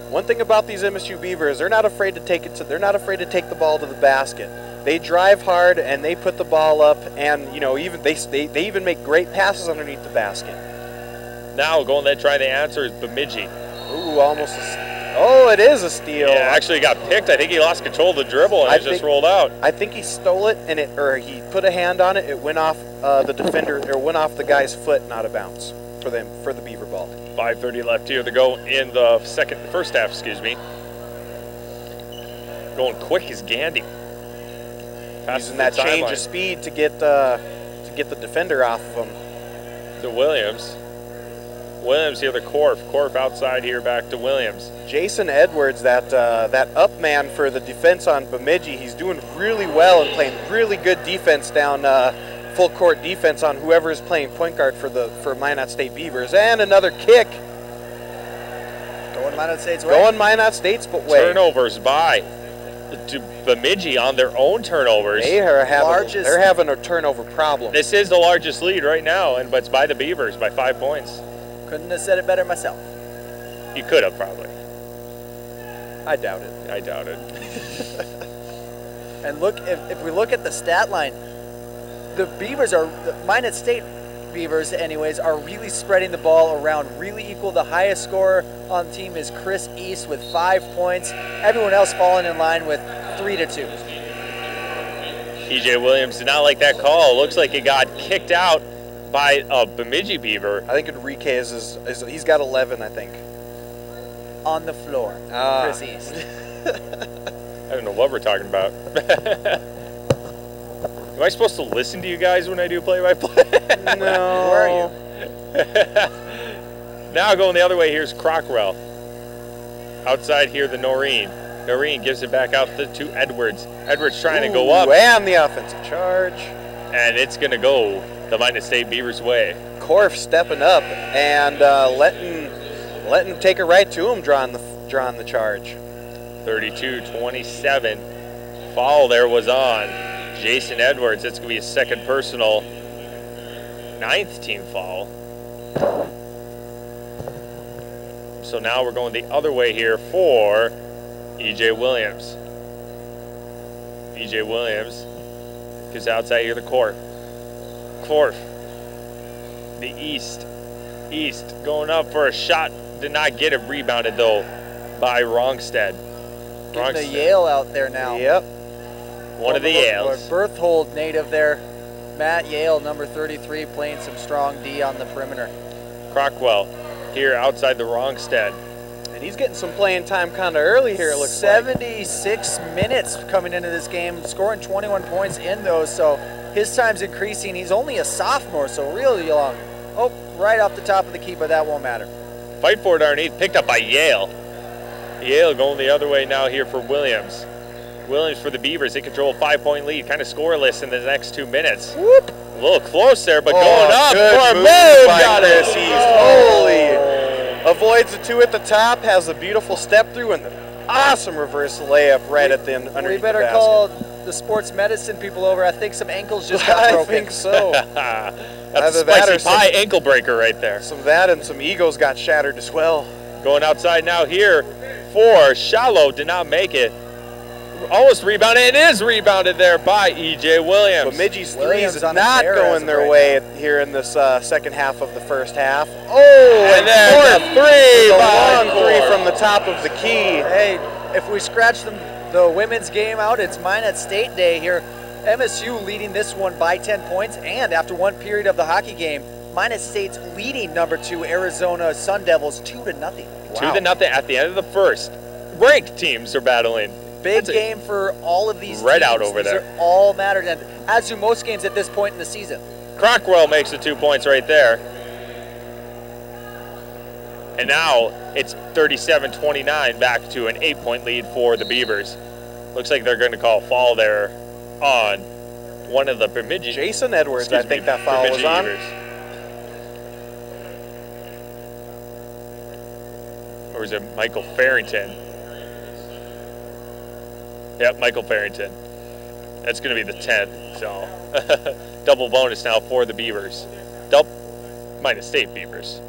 B: One thing about these MSU Beavers, they're not afraid to take the ball to the basket. They drive hard and they put the ball up, and even they even make great passes underneath the basket.
A: Now going to try the answer is Bemidji.
B: Ooh, almost it is a steal.
A: Yeah, actually got picked. I think he lost control of the dribble and it just rolled out.
B: I think he stole it or he put a hand on it. It went off the defender, or went off the guy's foot and out of bounds for the Beaver ball.
A: 5:30 left here to go in the first half, Going quick is Gandy.
B: Using that change of speed to get the defender off of him.
A: To Williams. Williams here, the Corf. Corf outside here, back to Williams.
B: Jason Edwards, that up man for the defense on Bemidji, he's doing really well and playing really good defense down full court defense on whoever is playing point guard for Minot State Beavers. And another kick.
C: Going Minot State's way.
B: Going Minot State's way.
A: Turnovers by Bemidji on their own turnovers.
B: They're having a turnover problem.
A: This is the largest lead right now, but it's by the Beavers by 5 points.
C: Couldn't have said it better myself.
A: You could have probably.
B: I doubt it.
A: I doubt it.
C: And look, if we look at the stat line, the Minot State Beavers anyways, are really spreading the ball around, really equal. The highest scorer on the team is Chris East with 5 points. Everyone else falling in line with 3 to 2.
A: EJ Williams did not like that call. Looks like it got kicked out by a Bemidji Beaver.
B: I think Enrique he's got 11, I think.
C: On the floor, Chris East.
A: I don't know what we're talking about. Am I supposed to listen to you guys when I do play-by-play?
B: No.
C: Where are you?
A: Now going the other way, here's Crockwell. Outside here, the Noreen. Noreen gives it back out to Edwards. Edwards trying to go up.
B: And the offensive charge.
A: And it's going to go the Minot State Beavers' way.
B: Corf stepping up and letting take it right to him, drawing the charge.
A: 32-27. Foul there was on Jason Edwards. It's going to be a second personal, 9th team foul. So now we're going the other way here for EJ Williams. EJ Williams gives outside here the Corf. Corf. The East. East going up for a shot. Did not get it. Rebounded though by Wrongstead.
C: Getting the Yale out there now.
B: Yep.
A: One of the Yales.
C: Berthold native there. Matt Yale, number 33, playing some strong D on the perimeter.
A: Crockwell here outside the Wrongstead.
B: And he's getting some playing time kind of early here, it looks
C: 76 minutes coming into this game, scoring 21 points in those, so his time's increasing. He's only a sophomore, so really long. Oh, right off the top of the key, but that won't matter.
A: Fight for it underneath, picked up by Yale. Yale going the other way now here for Williams. Williams for the Beavers. They control a 5-point lead, kind of scoreless in the next 2 minutes.
C: Whoop.
A: A little close there, but going up for a move.
B: Got it. Holy. Avoids the 2 at the top, has a beautiful step through, and an awesome reverse layup right at the underneath the basket.
C: We better call the sports medicine people over. I think some ankles just got broken.
B: I think so.
A: That's a spicy pie ankle breaker right there.
B: Some of that and some egos got shattered as well.
A: Going outside now here for Shallow, did not make it. Almost rebounded. It is rebounded there by EJ Williams.
B: Bemidji's threes is not going their way here in this second half of the first half. Oh,
A: and then a
B: long three from the top of the key.
C: Hey, if we scratch the women's game out, it's Minot State Day here. MSU leading this one by 10 points, and after one period of the hockey game, Minot State's leading number 2 Arizona Sun Devils 2-0. Wow.
A: 2-0 at the end of the first. Ranked teams are battling.
C: Big game for all of these
A: red
C: teams.
A: Out over
C: these
A: there.
C: Are all mattered, and as do most games at this point in the season.
A: Crockwell makes the 2 points right there. And now it's 37-29, back to an 8-point lead for the Beavers. Looks like they're going to call a foul there on one of the Bemidji.
B: Jason Edwards, I think that foul was on.
A: Beavers. Or is it Michael Farrington? Yep, Michael Farrington. That's going to be the 10th, so double bonus now for the Beavers. Minot State Beavers.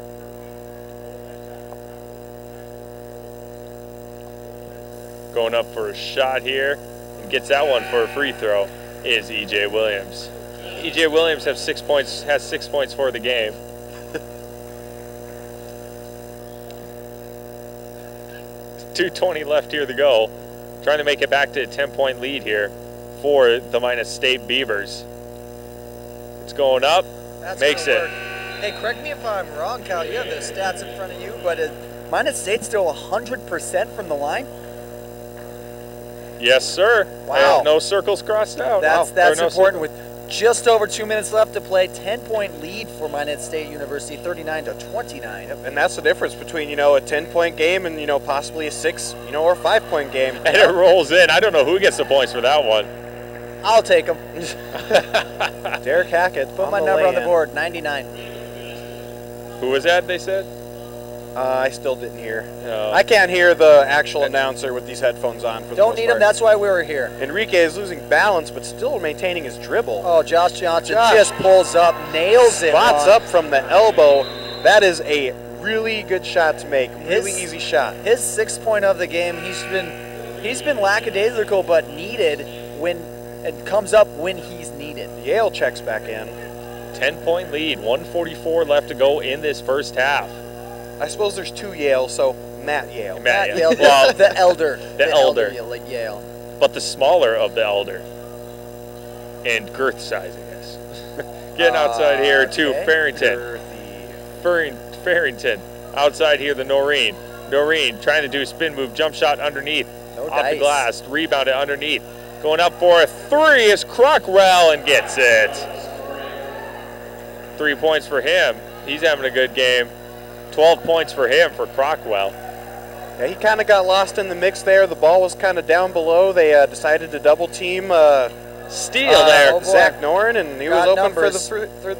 A: Going up for a shot here and gets that one for a free throw is EJ Williams. EJ Williams has 6 points for the game. .220 left here to go. Trying to make it back to a 10-point lead here for the Minot State Beavers. It's going up, makes it.
C: Hey, correct me if I'm wrong, Cal. You have the stats in front of you, but Minot State's still 100% from the line?
A: Yes, sir.
C: Wow.
A: No circles crossed out.
C: That's important with just over 2 minutes left to play. 10-point lead for Minot State University, 39-29.
B: Yep, and that's the difference between, you know, a 10-point game and, you know, possibly a 6, you know, or 5-point game.
A: And it rolls in. I don't know who gets the points for that one.
C: I'll take them.
B: Derek Hackett.
C: Put my number on the board, 99.
A: Who was that, they said?
B: I still didn't hear.
A: No.
B: I can't hear the actual announcer with these headphones on. For
C: Don't need them, that's why we were here.
B: Enrique is losing balance, but still maintaining his dribble.
C: Oh, Josh Johnson just pulls up, nails it.
B: Spots up from the elbow. That is a really good shot to make. Really easy shot.
C: His 6th point of the game. He's been lackadaisical, but needed when it comes up when he's needed.
B: Yale checks back in.
A: 10-point lead, 1:44 left to go in this first half.
B: I suppose there's 2 Yale, so Matt Yale.
C: Matt Yale,
A: well,
C: the elder.
A: The elder.
C: Yale.
A: But the smaller of the elder. And girth size, I guess. Getting outside here to Farrington. Farrington. Outside here, the Noreen. Noreen trying to do a spin move, jump shot underneath. Off the glass, rebounded underneath. Going up for a 3 is Crockwell and gets it. 3 points for him. He's having a good game. 12 points for him, for Crockwell.
B: Yeah, he kind of got lost in the mix there. The ball was kind of down below. They decided to double team.
A: Steal there.
B: Zach Noren, and he was open for the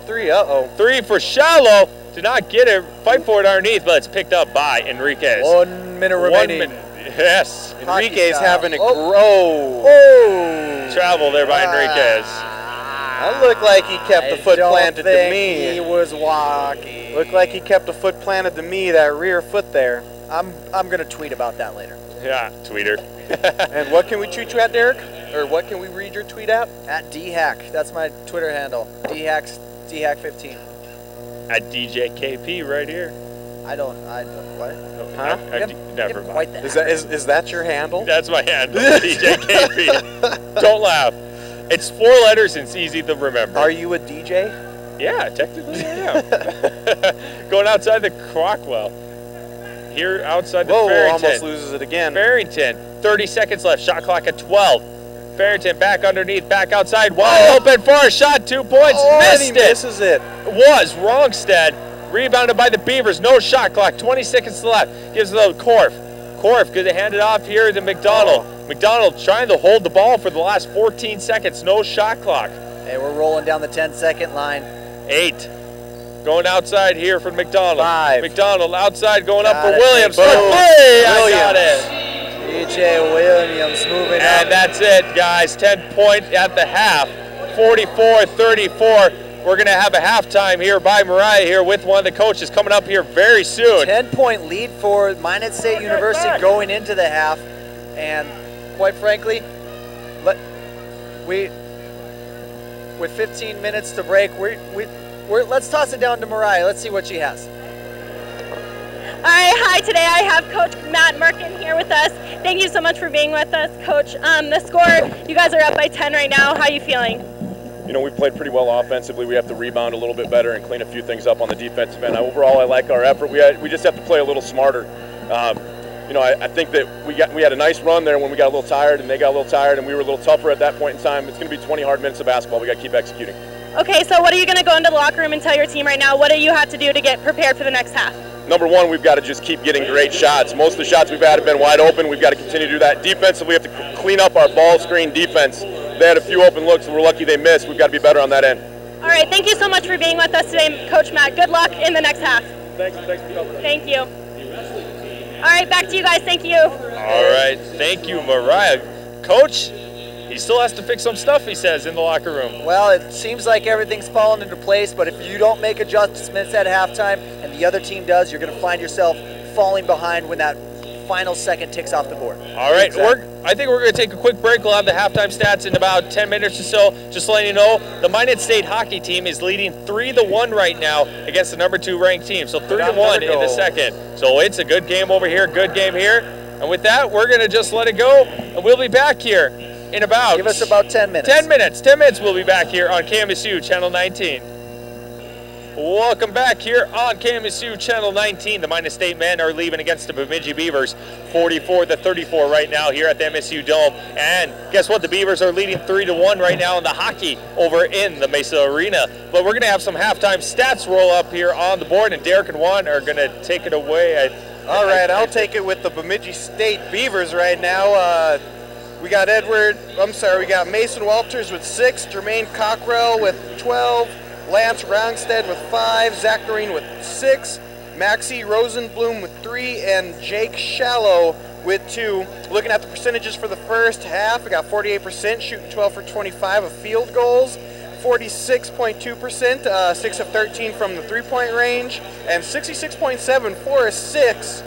B: 3. Uh-oh.
A: 3 for Shallow. Did not get it. Fight for it underneath, but it's picked up by Enriquez.
C: 1 minute remaining.
A: 1 minute. Yes.
B: Enriquez having a
A: travel there by Enriquez.
B: That looked like he kept the foot planted to me.
C: He was walking.
B: Looked like he kept a foot planted to me, that rear foot there.
C: I'm gonna tweet about that later.
A: Yeah, tweeter.
B: And what can we tweet you at, Derek? Or what can we read your tweet at?
C: At DHack. That's my Twitter handle. DHack15.
A: At DJKP right here.
C: What?
B: Huh?
A: Never mind.
B: Is that your handle?
A: That's my handle, DJKP. Don't laugh. It's 4 letters and it's easy to remember.
B: Are you a DJ?
A: Yeah, technically I am. Going outside the Crockwell. Here outside the Farrington.
B: Almost loses it again.
A: Farrington, 30 seconds left. Shot clock at 12. Farrington back underneath, back outside. Wide open for a shot. 2 points. Missed it.
B: Misses it.
A: Was Wrongstead. Rebounded by the Beavers. No shot clock. 20 seconds left. Gives it to Korf. Korf going to hand it off here to McDonald. McDonald trying to hold the ball for the last 14 seconds. No shot clock.
C: Hey, we're rolling down the 10-second line.
A: 8. Going outside here for McDonald.
B: 5.
A: McDonald outside going up for
C: Got it.
A: Williams.
B: Boom.
A: I got it.
C: DJ Williams moving up.
A: And that's it, guys. 10 point at the half. 44-34. We're going to have a halftime here by Mariah here with one of the coaches coming up here very soon.
C: 10-point lead for Minot State University going into the half. And quite frankly, with 15 minutes to break, let's toss it down to Mariah. Let's see what she has.
D: All right, hi. Today I have Coach Matt Merkin here with us. Thank you so much for being with us, Coach. The score, you guys are up by 10 right now. How are you feeling?
F: You know, we played pretty well offensively. We have to rebound a little bit better and clean a few things up on the defensive end. Overall, I like our effort. We just have to play a little smarter. You know, I think that we had a nice run there when we got a little tired and they got a little tired and we were a little tougher at that point in time. It's going to be 20 hard minutes of basketball. We got to keep executing.
D: Okay, so what are you going to go into the locker room and tell your team right now? What do you have to do to get prepared for the next half?
F: Number one, we've got to just keep getting great shots. Most of the shots we've had have been wide open. We've got to continue to do that. Defensively, we have to clean up our ball screen defense. They had a few open looks, and we're lucky they missed. We've got to be better on that end.
D: All right, thank you so much for being with us today, Coach Matt. Good luck in the next half.
F: Thanks.
D: Thank you. All right, back to you guys. Thank you.
A: All right, thank you, Mariah. Coach, he still has to fix some stuff, he says, in the locker room.
C: Well, it seems like everything's fallen into place, but if you don't make adjustments at halftime and the other team does, you're going to find yourself falling behind when that final second ticks off the board.
A: All right,
C: Exactly.
A: I think we're going to take a quick break. We'll have the halftime stats in about 10 minutes or so. Just letting you know, the Minot State hockey team is leading 3-1 right now against the number 2 ranked team. So 3-1 in the second. So it's a good game over here, good game here. And with that, we're going to just let it go, and we'll be back here in about...
C: Give us about 10 minutes.
A: 10 minutes. 10 minutes we'll be back here on KMSU Channel 19. Welcome back here on KMSU Channel 19. The Minot State men are leaving against the Bemidji Beavers 44-34 right now here at the MSU Dome. And guess what? The Beavers are leading 3-1 right now in the hockey over in the Mesa Arena. But we're going to have some halftime stats roll up here on the board, and Derek and Juan are going to take it away.
B: All right, I'll take it with the Bemidji State Beavers right now. We got Mason Walters with 6, Jermaine Cockrell with 12, Lance Rongstead with 5, Zach Noreen with 6, Maxie Rosenblum with 3, and Jake Shallow with 2. Looking at the percentages for the first half, we got 48%, shooting 12 for 25 of field goals, 46.2%, 6 of 13 from the three-point range, and 66.7 for assists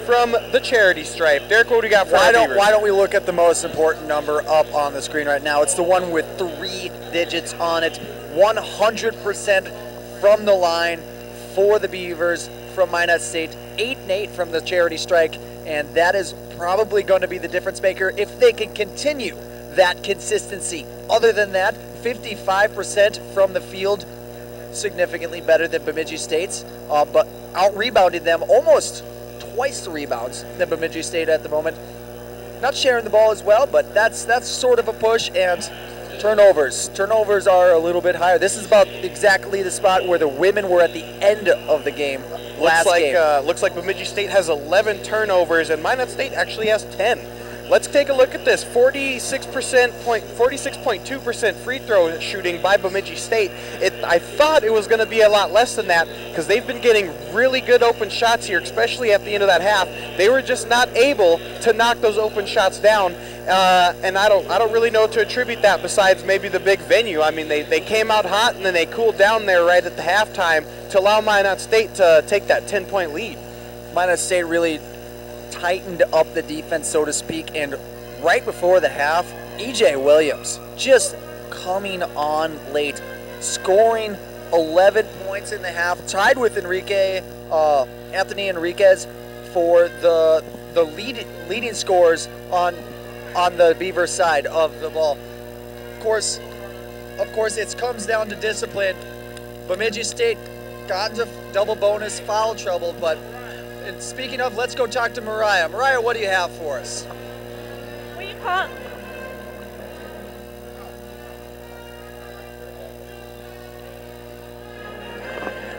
B: from the charity stripe. Derek, what do we got for our Beavers?
C: Why don't we look at the most important number up on the screen right now? It's the one with 3 digits on it. 100% from the line for the Beavers from Minot State. 8-8 from the charity strike, and that is probably going to be the difference maker if they can continue that consistency. Other than that, 55% from the field, significantly better than Bemidji State's, but out-rebounded them almost twice the rebounds than Bemidji State at the moment. Not sharing the ball as well, but that's sort of a push. And turnovers are a little bit higher. This is about exactly the spot where the women were at the end of the game last game.
B: Looks like Bemidji State has 11 turnovers, and Minot State actually has 10. Let's take a look at this. 46.2% free throw shooting by Bemidji State. I thought it was going to be a lot less than that because they've been getting really good open shots here, especially at the end of that half. They were just not able to knock those open shots down, and I don't really know to attribute that besides maybe the big venue. I mean, they came out hot and then they cooled down there right at the halftime to allow Minot State to take that 10-point lead.
C: Minot State really tightened up the defense, so to speak, and right before the half, E.J. Williams just coming on late, scoring 11 points in the half, tied with Anthony Enriquez for the leading scorers on the Beaver side of the ball. Of course, it comes down to discipline. Bemidji State got into double bonus foul trouble, but and speaking of, let's go talk to Mariah. Mariah, what do you have for us?
D: What do you call it?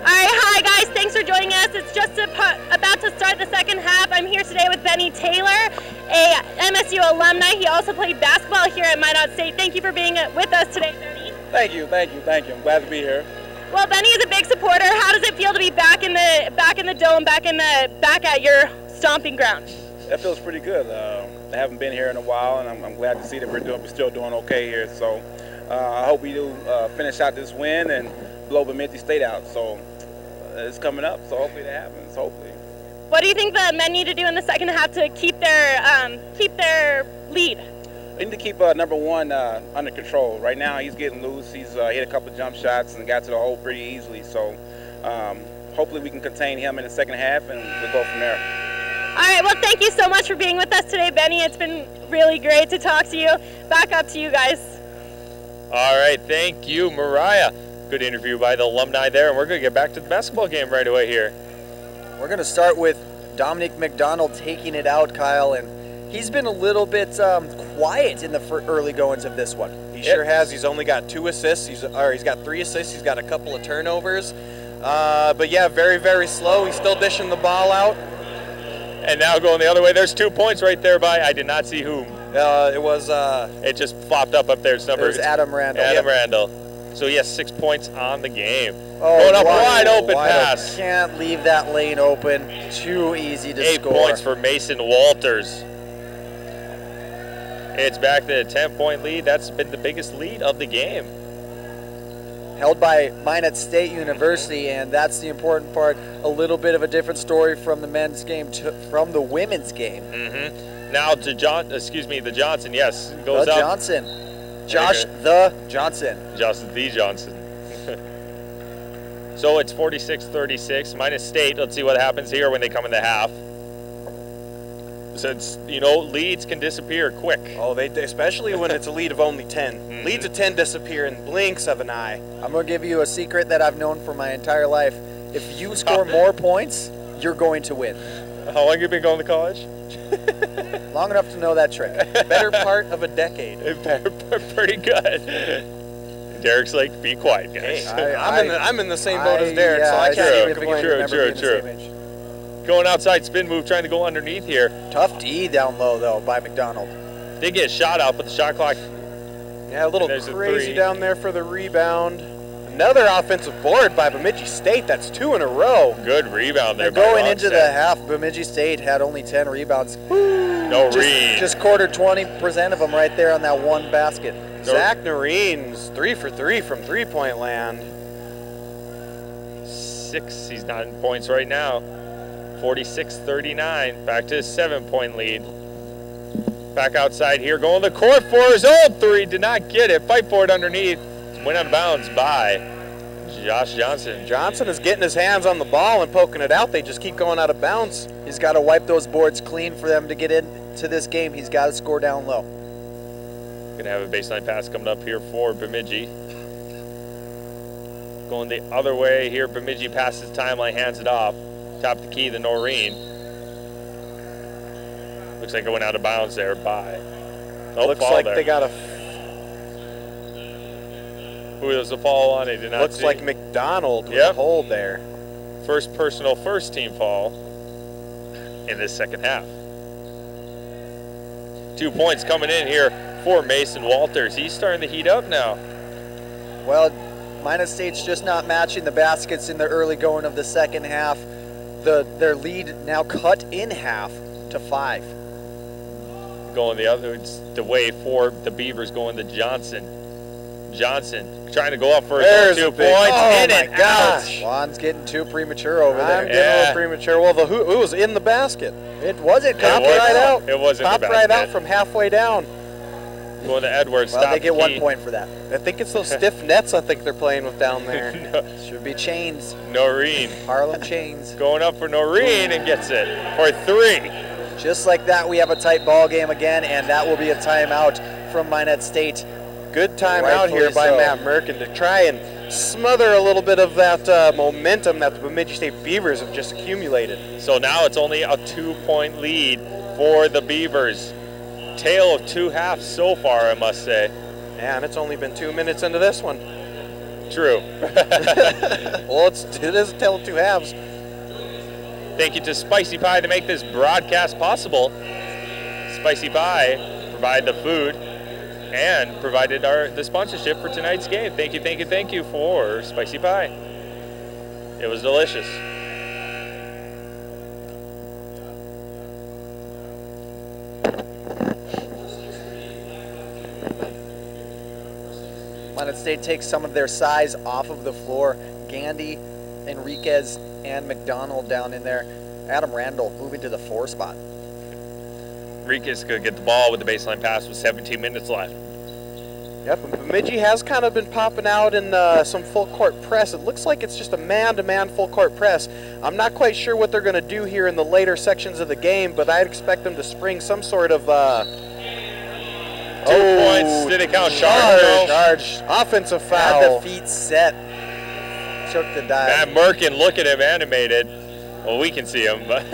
D: Hi guys, thanks for joining us. It's just about to start the second half. I'm here today with Benny Taylor, a MSU alumni. He also played basketball here at Minot State. Thank you for being with us today, Benny.
G: Thank you. I'm glad to be here.
D: Well, Benny is a big supporter. How does it feel to be back in the dome, back at your stomping ground?
G: That feels pretty good. I haven't been here in a while, and I'm glad to see that we're still doing okay here. So I hope we do finish out this win and blow Bemidji State out. So it's coming up. So hopefully that happens. Hopefully.
D: What do you think the men need to do in the second half to keep their lead?
G: We need to keep number 1 under control. Right now he's getting loose. He's hit a couple of jump shots and got to the hole pretty easily. So hopefully we can contain him in the second half and we'll go from there.
D: All right, well, thank you so much for being with us today, Benny. It's been really great to talk to you. Back up to you guys.
A: All right, thank you, Mariah. Good interview by the alumni there, and we're going to get back to the basketball game right away here.
C: We're going to start with Dominic McDonald taking it out, Kyle, and he's been a little bit quiet in the early goings of this one.
B: He sure has. He's only got 2 assists. He's got 3 assists. He's got a couple of turnovers. But yeah, very, very slow. He's still dishing the ball out.
A: And now going the other way. There's 2 points right there by, I did not see whom.
B: It
A: just flopped up there. It was
C: Adam Randall.
A: Adam Randall. So he has 6 points on the game.
C: Oh,
A: going up wide open pass.
C: Can't leave that lane open. Too easy to score.
A: 8 points for Mason Walters. It's back to a 10-point lead. That's been the biggest lead of the game.
C: Held by Minot State University, and that's the important part. A little bit of a different story from the men's game from the women's game.
A: Now to the Johnson. Yes, goes
C: the
A: up.
C: Johnson. Josh the Johnson.
A: Johnson the Johnson. So it's 46-36. Minot State. Let's see what happens here when they come in the half. since, you know, leads can disappear quick.
B: Oh, especially when it's a lead of only 10. Leads of 10 disappear in blinks of an eye.
C: I'm going to give you a secret that I've known for my entire life. If you score more points, you're going to win.
A: How long have you been going to college?
C: Long enough to know that trick.
B: Better part of a decade.
A: Pretty good. Derek's like, be quiet, guys.
B: Hey, I'm in the same boat as Derek, so I can't even complain.
A: True. Going outside, spin move, trying to go underneath here.
C: Tough D down low, though, by McDonald.
A: Did get a shot out, but the shot clock.
B: Yeah, a little crazy down there for the rebound. Another offensive board by Bemidji State. That's 2 in a row.
A: Good rebound there.
C: Going into the half, Bemidji State had only 10 rebounds.
A: Noreen.
C: Just quartered 20% of them right there on that one basket.
B: Zach Noreen's 3 for 3 from three-point land.
A: 6, he's 9 points right now. 46-39, back to his 7-point lead. Back outside here, going to the court for his own 3, did not get it. Fight for it underneath, went out of bounds by Josh Johnson.
B: Johnson is getting his hands on the ball and poking it out. They just keep going out of bounds.
C: He's got to wipe those boards clean for them to get into this game. He's got to score down low.
A: Gonna have a baseline pass coming up here for Bemidji. Going the other way here, Bemidji passes timeline, hands it off. Top of the key, the Noreen. Looks like it went out of bounds there by. Oh,
B: looks like
A: there.
B: They got a.
A: Who was the fall on? It did not
B: looks
A: see.
B: Like McDonald with a hold there.
A: First personal, first team fall in this second half. 2 points coming in here for Mason Walters. He's starting to heat up now.
C: Well, Minot State's just not matching the baskets in the early going of the second half. Their lead now cut in half to 5.
A: Going the way for the Beavers, going to Johnson. Johnson trying to go up for his 2 points.
C: Oh my gosh. Juan's getting too premature over there.
B: I'm getting a little premature. Well, who was in the basket?
C: It wasn't.
B: Popped right out.
A: It wasn't.
B: Popped right out from halfway down.
A: Going to Edwards.
C: Well, they get 1 point for that.
B: I think it's those stiff nets I think they're playing with down there.
A: No.
C: Should be chains.
A: Noreen.
C: Harlem chains.
A: Going up for Noreen and gets it for 3.
C: Just like that, we have a tight ball game again, and that will be a timeout from Minot State.
B: Good timeout here by Matt Merkin to try and smother a little bit of that momentum that the Bemidji State Beavers have just accumulated.
A: So now it's only a 2-point lead for the Beavers. Tale of 2 halves so far, I must say.
B: Yeah, and it's only been 2 minutes into this one.
A: True.
B: Well, it is a tale of 2 halves.
A: Thank you to Spicy Pie to make this broadcast possible. Spicy Pie provide the food and provided the sponsorship for tonight's game. Thank you for Spicy Pie. It was delicious.
C: Minot State takes some of their size off of the floor. Gandy, Enriquez, and McDonald down in there. Adam Randall moving to the 4 spot.
A: Enriquez could get the ball with the baseline pass with 17 minutes left.
B: Yep, and Bemidji has kind of been popping out in some full court press. It looks like it's just a man-to-man full court press. I'm not quite sure what they're going to do here in the later sections of the game, but I'd expect them to spring some sort of
A: 2 points. Did it count?
B: Charge. Offensive foul.
C: Had the feet set. Took the dive.
A: Matt Merkin, look at him animated. Well, we can see him, but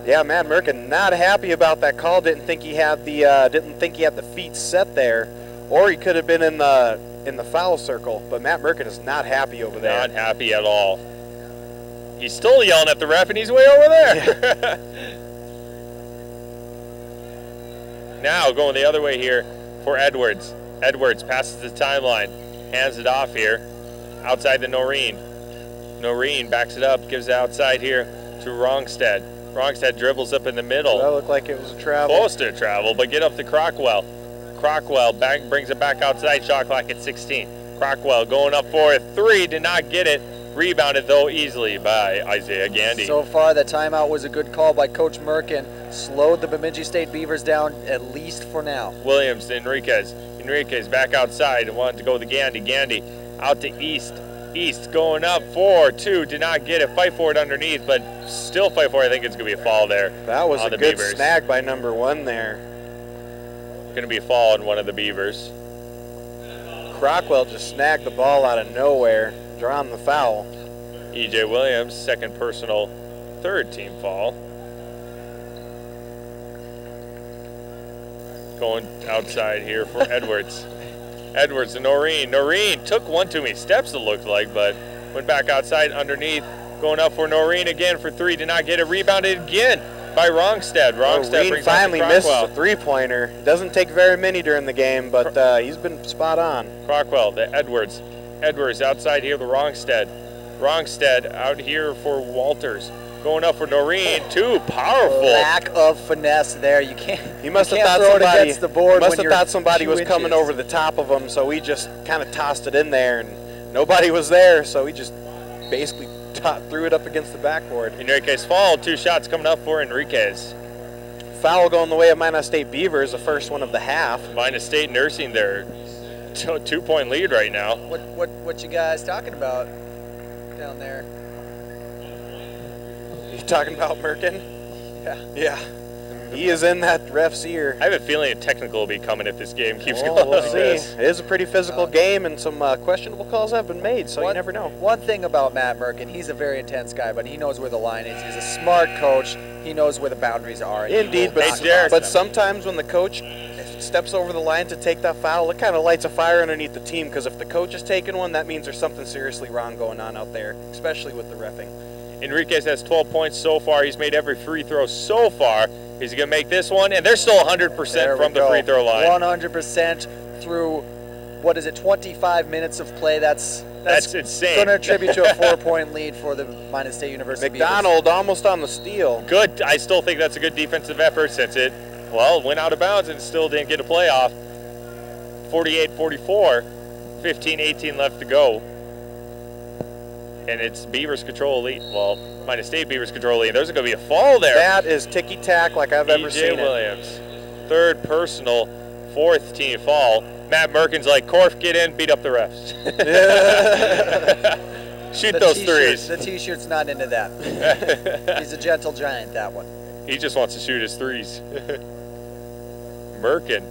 B: yeah, Matt Merkin not happy about that call. Didn't think he had the feet set there, or he could have been in the foul circle. But Matt Merkin is not happy over there.
A: Not happy at all. He's still yelling at the ref, and he's way over there. Yeah. Now going the other way here for Edwards. Edwards passes the timeline, hands it off here, outside to Noreen. Noreen backs it up, gives it outside here to Rongstead. Rongstead dribbles up in the middle.
B: That looked like it was a travel.
A: Close to a travel, but get up to Crockwell. Crockwell brings it back outside, shot clock at 16. Crockwell going up for a 3, did not get it. Rebounded, though, easily by Isaiah Gandy.
C: So far, the timeout was a good call by Coach Merkin. Slowed the Bemidji State Beavers down, at least for now.
A: Williams to Enriquez. Enriquez back outside and wanted to go to Gandy. Gandy out to East. East going up 4-2. Did not get it. Fight for it underneath, but still fight for it. I think it's going to be a fall there.
B: That was a good
A: Beavers.
B: snag by number 1 there.
A: Going to be a fall on one of the Beavers.
B: Crockwell just snagged the ball out of nowhere, drawing the foul.
A: E.J. Williams, second personal, third team foul. Going outside here for Edwards. Edwards and Noreen. Noreen took one too many steps, it looked like, but went back outside underneath. Going up for Noreen again for 3. Did not get it. Rebounded again by Rongstead. Rongstead
B: Noreen finally misses a 3-pointer. Doesn't take very many during the game, but he's been spot on.
A: Crockwell to Edwards. Edwards outside here to Rongstead. Rongstead out here for Walters. Going up for Noreen, too powerful.
C: Lack of finesse there. You can't.
B: He must have thought somebody was coming over the top of him, so he just kind of tossed it in there, and nobody was there, so he just basically threw it up against the backboard.
A: Enriquez fouled. 2 shots coming up for Enriquez.
B: Foul going the way of Minot State Beavers, the first one of the half.
A: Minot State nursing their 2-point lead right now.
C: What you guys talking about down there?
B: You talking about Merkin?
C: Yeah.
B: Yeah. He is in that ref's ear.
A: I have a feeling a technical will be coming if this game keeps going
B: We'll
A: like
B: see.
A: this.
B: It is a pretty physical game, and some questionable calls have been made, so you never know.
C: One thing about Matt Merkin, he's a very intense guy, but he knows where the line is. He's a smart coach. He knows where the boundaries are.
B: Indeed, but sometimes when the coach steps over the line to take that foul, it kind of lights a fire underneath the team, because if the coach is taking one, that means there's something seriously wrong going on out there, especially with the reffing.
A: Enriquez has 12 points so far. He's made every free throw so far. He's going to make this one, and they're still 100% from the free throw line.
C: 100% through, what is it, 25 minutes of play. That's
A: insane.
C: Going to attribute to a 4-point lead for the Minot State University
B: McDonald
C: Beavers.
B: almost on the steal.
A: Good. I still think that's a good defensive effort since it, well, went out of bounds and still didn't get a playoff. 48-44, 15-18 left to go. And it's Beavers control lead. Well, Minot State Beavers control lead. There's going to be a fall there.
B: That is ticky-tack like I've ever seen
A: E.J. Williams, third personal, 4th team fall. Matt Merkin's like, Korf, get in, beat up the refs. Shoot those threes.
C: The T-shirt's not into that. He's a gentle giant, that one.
A: He just wants to shoot his threes. Merkin.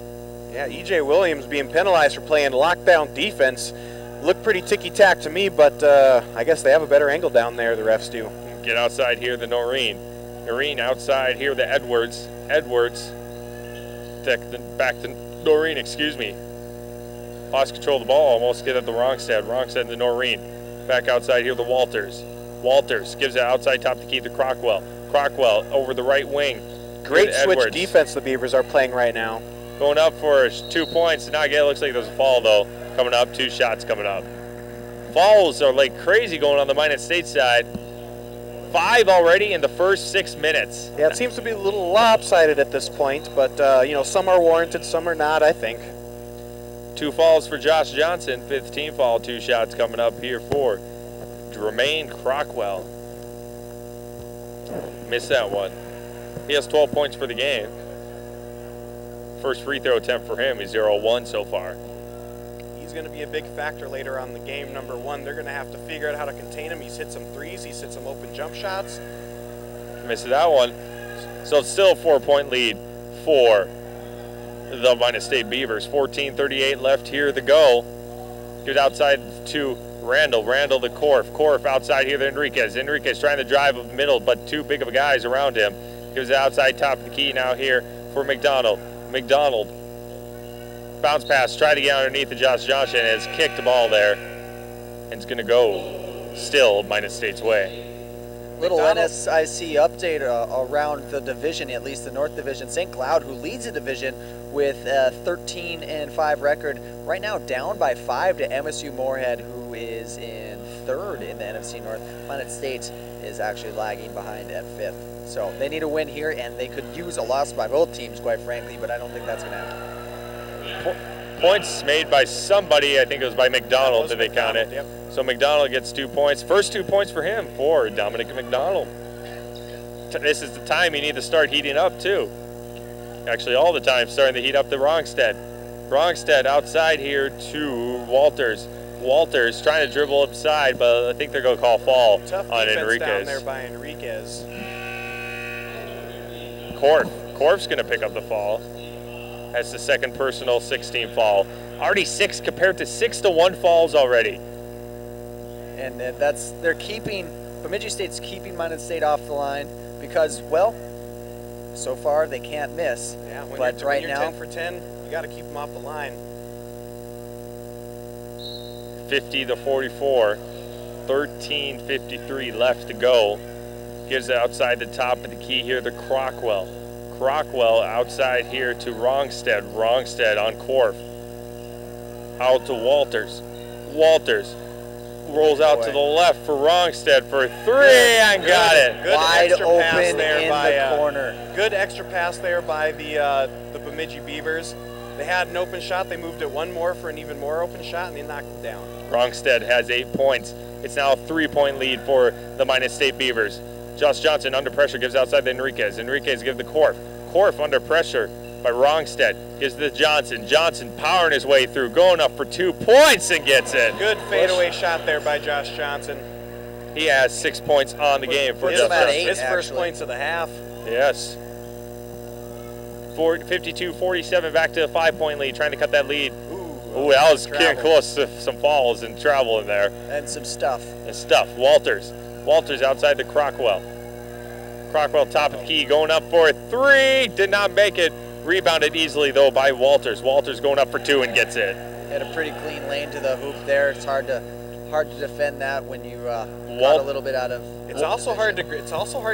B: Yeah, E.J. Williams being penalized for playing lockdown defense. Looked pretty ticky-tack to me, but I guess they have a better angle down there, the refs do.
A: Get outside here, the Noreen. Noreen outside here, the Edwards. Edwards. Back to Noreen, excuse me. Lost control of the ball, almost get at the Rongstead. Rongstead to Noreen. Back outside here, the Walters. Walters gives it outside top to key to Crockwell. Crockwell over the right wing.
B: Great switch defense the Beavers are playing right now.
A: Going up for 2 points. Not get it. Looks like there's a fall, though. Coming up, 2 shots coming up. Fouls are like crazy going on the Minot State side. 5 already in the first 6 minutes.
B: Yeah, it seems to be a little lopsided at this point, but you know, some are warranted, some are not, I think.
A: 2 fouls for Josh Johnson, 5th team foul. 2 shots coming up here for Jermaine Crockwell. Missed that one. He has 12 points for the game. First free throw attempt for him. He's 0-1 so far.
B: He's going to be a big factor later on in the game. Number 1, they're going to have to figure out how to contain him. He's hit some threes. He's hit some open jump shots.
A: Missed that one. So it's still a 4-point lead for the Minot State Beavers. 14:38 left here to go. Gives outside to Randall. Randall to Korf. Korf outside here to Enriquez. Enriquez trying to drive up the middle, but too big of guys around him. Gives it outside top of the key now here for McDonald. McDonald. Bounce pass. Try to get underneath the Josh Johnson. And has kicked the ball there. And it's going to go still Minot State's way.
C: Little NSIC update around the division, at least the North Division. St. Cloud, who leads the division with a 13-5 record, right now down by 5 to MSU Moorhead, who is in 3rd in the NFC North. Minot State is actually lagging behind at 5th. So they need a win here, and they could use a loss by both teams, quite frankly, but I don't think that's going to happen.
A: Points made by somebody. I think it was by McDonald that they counted.
B: Yep.
A: So McDonald gets 2 points. First 2 points for him, for Dominic McDonald. This is the time you need to start heating up, too. Actually, all the time starting to heat up the Rongstead. Rongstead outside here to Walters. Walters trying to dribble upside, but I think they're going to call foul
B: Tough
A: on
B: defense
A: Enriquez.
B: down there by Enriquez.
A: Korf's going to pick up the fall. That's the second personal 16 foul. Already 6 compared to 6 to 1 falls already.
C: And they're keeping, Bemidji State's keeping Minot State off the line because, well, so far they can't miss.
B: Yeah, when
C: but
B: you're,
C: right
B: when you're
C: now,
B: 10 for 10, you got to keep them off the line.
A: 50 to 44, 13:53 left to go. Gives it outside the top of the key here to Crockwell. Crockwell outside here to Wrongstead. Wrongstead on Korf. Out to Walters. Walters rolls out to the left for Wrongstead for 3 and got it.
B: Good
C: wide
B: extra
C: open
B: pass there
C: in
B: by,
C: the corner.
B: Good extra pass there by the Bemidji Beavers. They had an open shot. They moved it one more for an even more open shot, and they knocked it down.
A: Wrongstead has 8 points. It's now a 3-point lead for the Minot State Beavers. Josh Johnson under pressure gives outside to Enriquez. Enriquez gives the Korf. Korf under pressure by Wrongstead. Gives to Johnson. Johnson powering his way through, going up for 2 points and gets it.
B: Good fadeaway shot there by Josh Johnson.
A: He has 6 points on the game for
C: puts him at 8,
B: his first
C: actually.
B: points of the half.
A: Yes. 52-47 back to a 5-point lead, trying to cut that lead. Ooh, that was getting close to some falls and travel in there.
C: And some stuff.
A: Walters. Walters outside to Crockwell. Crockwell top of the key, going up for 3. Did not make it. Rebounded easily, though, by Walters. Walters going up for 2 and gets it.
C: Had a pretty clean lane to the hoop there. It's hard to defend that when you got a little bit out of.
B: It's also hard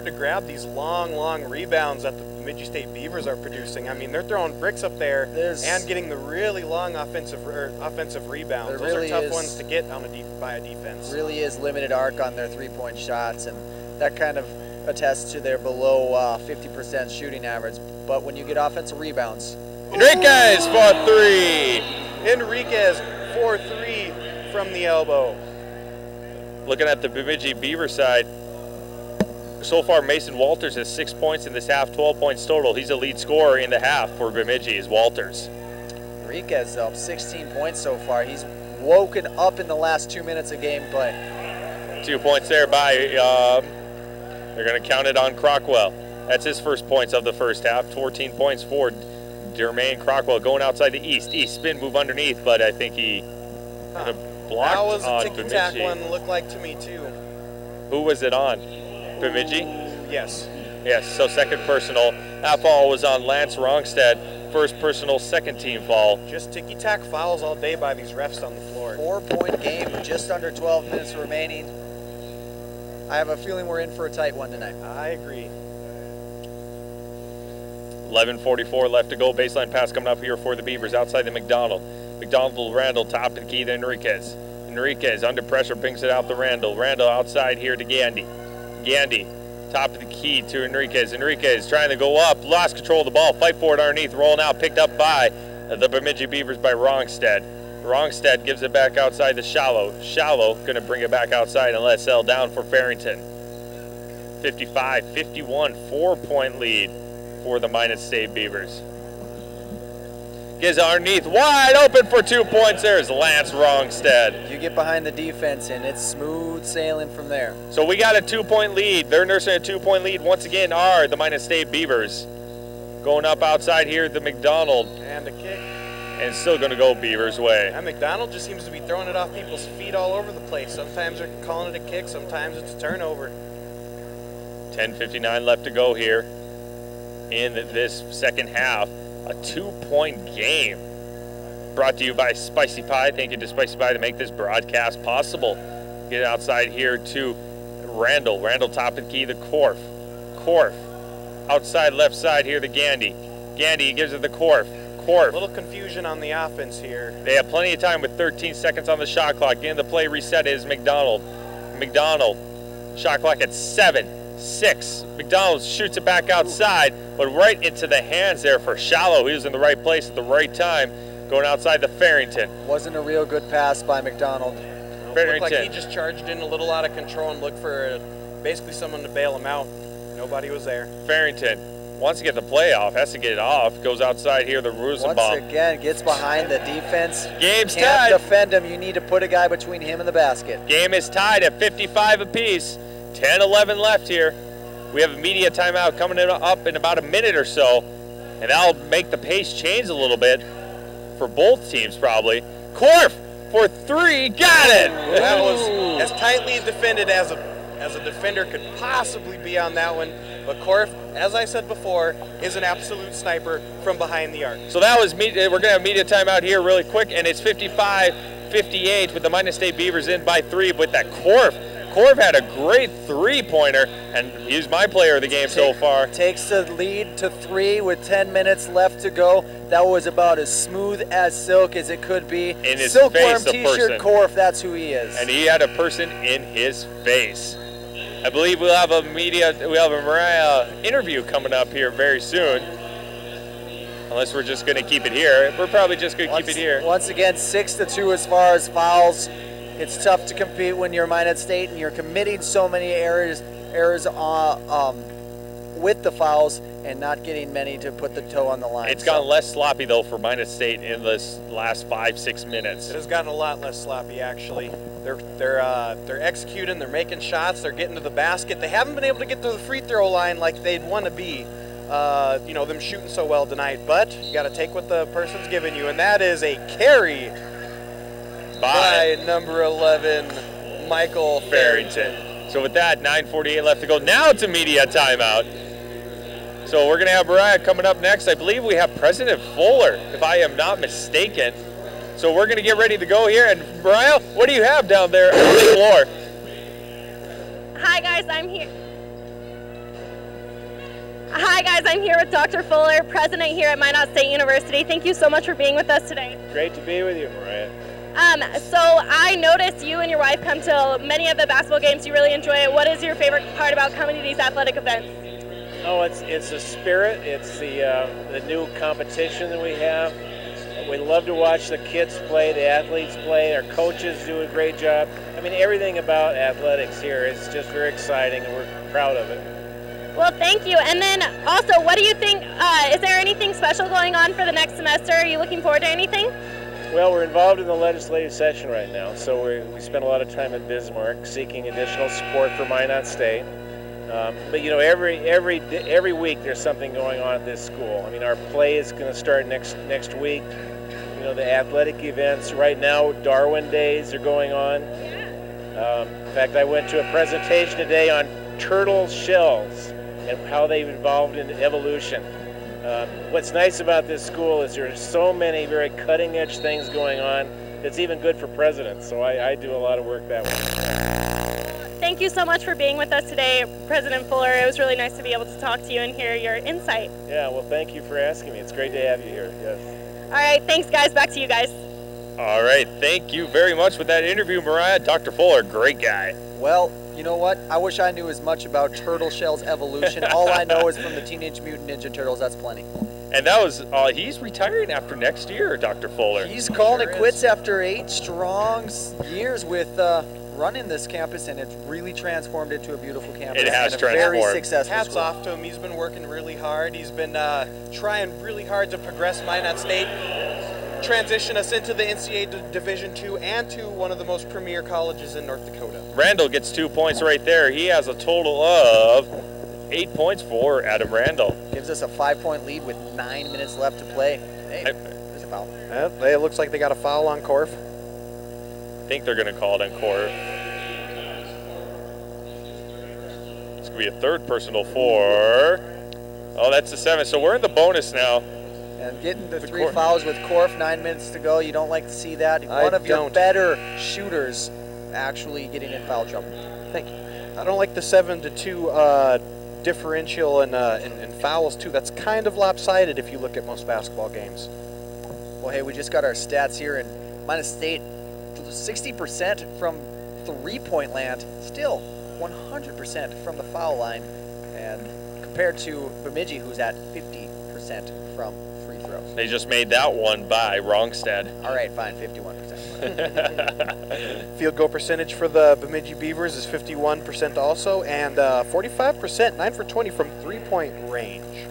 B: to grab these long rebounds that the Bemidji State Beavers are producing. I mean, they're throwing bricks up there and getting the really long offensive rebounds. Those are tough ones to get on by a defense.
C: Really is limited arc on their 3-point shots, and that kind of attests to their below 50% shooting average. But when you get offensive rebounds,
A: Enriquez for 3.
B: Enriquez for 3 from the elbow.
A: Looking at the Bemidji Beaver side, so far Mason Walters has 6 points in this half, 12 points total. He's a lead scorer in the half for Bemidji is Walters.
C: Enriquez though, 16 points so far. He's woken up in the last 2 minutes of gameplay.
A: 2 points there by, they're going to count it on Crockwell. That's his first points of the first half. 14 points for Jermaine Crockwell going outside the east. East spin move underneath, but I think he kind of blocked
B: that was
A: on
B: a ticky-tack
A: Bemidji.
B: one, looked like to me too.
A: Who was it on? Bemidji?
B: Yes.
A: Yes, so second personal. That foul was on Lance Wrongstead. First personal, second team foul.
B: Just ticky-tack fouls all day by these refs on the floor.
C: 4-point game with just under 12 minutes remaining. I have a feeling we're in for a tight one tonight.
B: I agree.
A: 11:44 left to go. Baseline pass coming up here for the Beavers outside the McDonald. McDonald, Randall, top of the key to Enriquez. Enriquez under pressure, brings it out to Randall. Randall outside here to Gandy. Gandy, top of the key to Enriquez. Enriquez trying to go up, lost control of the ball, fight for it underneath, rolling out, picked up by the Bemidji Beavers by Wrongstead. Wrongstead gives it back outside to Shallow. Shallow going to bring it back outside and let Sell down for Farrington. 55-51, 4-point lead for the Minot State Beavers. Gives it underneath, wide open for 2 points. There's Lance Wrongstead.
C: You get behind the defense and it's smooth sailing from there.
A: So we got a 2-point lead. They're nursing a 2-point lead once again are the Minot State Beavers. Going up outside here the McDonald.
B: And a kick.
A: And still going to go Beavers' way.
B: And McDonald just seems to be throwing it off people's feet all over the place. Sometimes they're calling it a kick, sometimes it's a turnover.
A: 10:59 left to go here in this second half. A 2-point game. Brought to you by Spicy Pie. Thank you to Spicy Pie to make this broadcast possible. Get it outside here to Randall. Randall top of the key to Korf. Korf outside left side here to Gandy. Gandy gives it to Korf. Korf.
B: A little confusion on the offense here.
A: They have plenty of time with 13 seconds on the shot clock. Getting the play reset is McDonald. McDonald. Shot clock at 7, 6. McDonald shoots it back outside, but right into the hands there for Shallow. He was in the right place at the right time, going outside the Farrington.
C: Wasn't a real good pass by McDonald.
B: Looked like he just charged in a little out of control and looked for basically someone to bail him out. Nobody was there.
A: Farrington wants to get the play off, has to get it off, goes outside here, the Rosenbaum.
C: Once again, gets behind the defense.
A: Game's
C: Can't
A: tied.
C: defend him. You need to put a guy between him and the basket.
A: Game is tied at 55 apiece. 10-11 left here. We have a media timeout coming up in about a minute or so, and that'll make the pace change a little bit for both teams probably. Korf for three, got it!
B: That was as tightly defended as a defender could possibly be on that one. But Korf, as I said before, is an absolute sniper from behind the arc.
A: So that was we're going to have media timeout here really quick, and it's 55-58 with the Minot State Beavers in by 3 with that Korf. Korf had a great three-pointer, and he's my player of the game so far.
C: Takes the lead to 3 with 10 minutes left to go. That was about as smooth as silk as it could be.
A: In his
C: Silkworm
A: face, a
C: T-shirt
A: person.
C: Korf, that's who he is.
A: And he had a person in his face. I believe we'll have a Mariah interview coming up here very soon. Unless we're just going to keep it here. We're probably just going to keep it here.
C: Once again, 6-2 as far as fouls. It's tough to compete when you're Minot State and you're committing so many errors with the fouls and not getting many to put the toe on the line.
A: It's gotten less sloppy, though, for Minot State in this last 5-6 minutes.
B: It has gotten a lot less sloppy, actually. They're executing, they're making shots, they're getting to the basket. They haven't been able to get to the free throw line like they'd want to be. You know, them shooting so well tonight, but you got to take what the person's giving you, and that is a carry by number 11, Michael Farrington.
A: So with that, 9:48 left to go. Now it's a media timeout. So we're going to have Mariah coming up next. I believe we have President Fuller, if I am not mistaken. So we're going to get ready to go here. And Mariah, what do you have down there on the floor?
D: Hi guys, I'm here. Hi guys, I'm here with Dr. Fuller, president here at Minot State University. Thank you so much for being with us today.
H: Great to be with you, Mariah.
D: So I noticed you and your wife come to many of the basketball games. You really enjoy it. What is your favorite part about coming to these athletic events?
H: Oh, it's the spirit. It's the new competition that we have. We love to watch the kids play, the athletes play. Our coaches do a great job. I mean, everything about athletics here is just very exciting, and we're proud of it.
D: Well, thank you. And then also, what do you think, is there anything special going on for the next semester? Are you looking forward to anything?
H: Well, we're involved in the legislative session right now, so we spend a lot of time in Bismarck seeking additional support for Minot State. But you know, every week there's something going on at this school. I mean, our play is going to start next week. You know, the athletic events right now, Darwin Days are going on. In fact, I went to a presentation today on turtle shells and how they've evolved into evolution. What's nice about this school is there's so many very cutting-edge things going on. It's even good for presidents, so I do a lot of work that way.
D: Thank you so much for being with us today, President Fuller. It was really nice to be able to talk to you and hear your insight.
H: Yeah, well, thank you for asking me. It's great to have you here, yes.
D: All right, thanks, guys. Back to you guys.
A: All right, thank you very much for that interview, Mariah. Dr. Fuller, great guy.
C: Well, you know what? I wish I knew as much about turtle shells evolution. All I know is from the Teenage Mutant Ninja Turtles. That's plenty.
A: And that was, he's retiring after next year, Dr. Fuller.
C: He's calling it quits after 8 strong years with running this campus, and it's really transformed into a beautiful campus.
A: It has
C: and
A: transformed.
C: A very successful
B: Hats
C: school.
B: off to him. He's been working really hard. He's been trying really hard to progress Minot State, transition us into the NCAA Division II and to one of the most premier colleges in North Dakota.
A: Randall gets 2 points right there. He has a total of 8 points for Adam Randall.
C: Gives us a 5-point lead with 9 minutes left to play. Hey, there's a foul.
B: It looks like they got a foul on Korf.
A: I think they're going to call it on Korf. It's going to be a third personal for... Oh, that's the 7th. So we're in the bonus now.
C: And getting the 3 fouls with Korf, 9 minutes to go. You don't like to see that. One of your better shooters actually getting in foul trouble.
B: Thank you. I don't like the 7-2 differential and fouls too. That's kind of lopsided if you look at most basketball games.
C: Well, hey, we just got our stats here, and Minot State, 60% from three-point land, still 100% from the foul line, and compared to Bemidji, who's at 50% from free throws.
A: They just made that one by Wrongstead.
C: All right, fine, 51%.
B: Field goal percentage for the Bemidji Beavers is 51% also, and 45%, 9 for 20 from three-point range.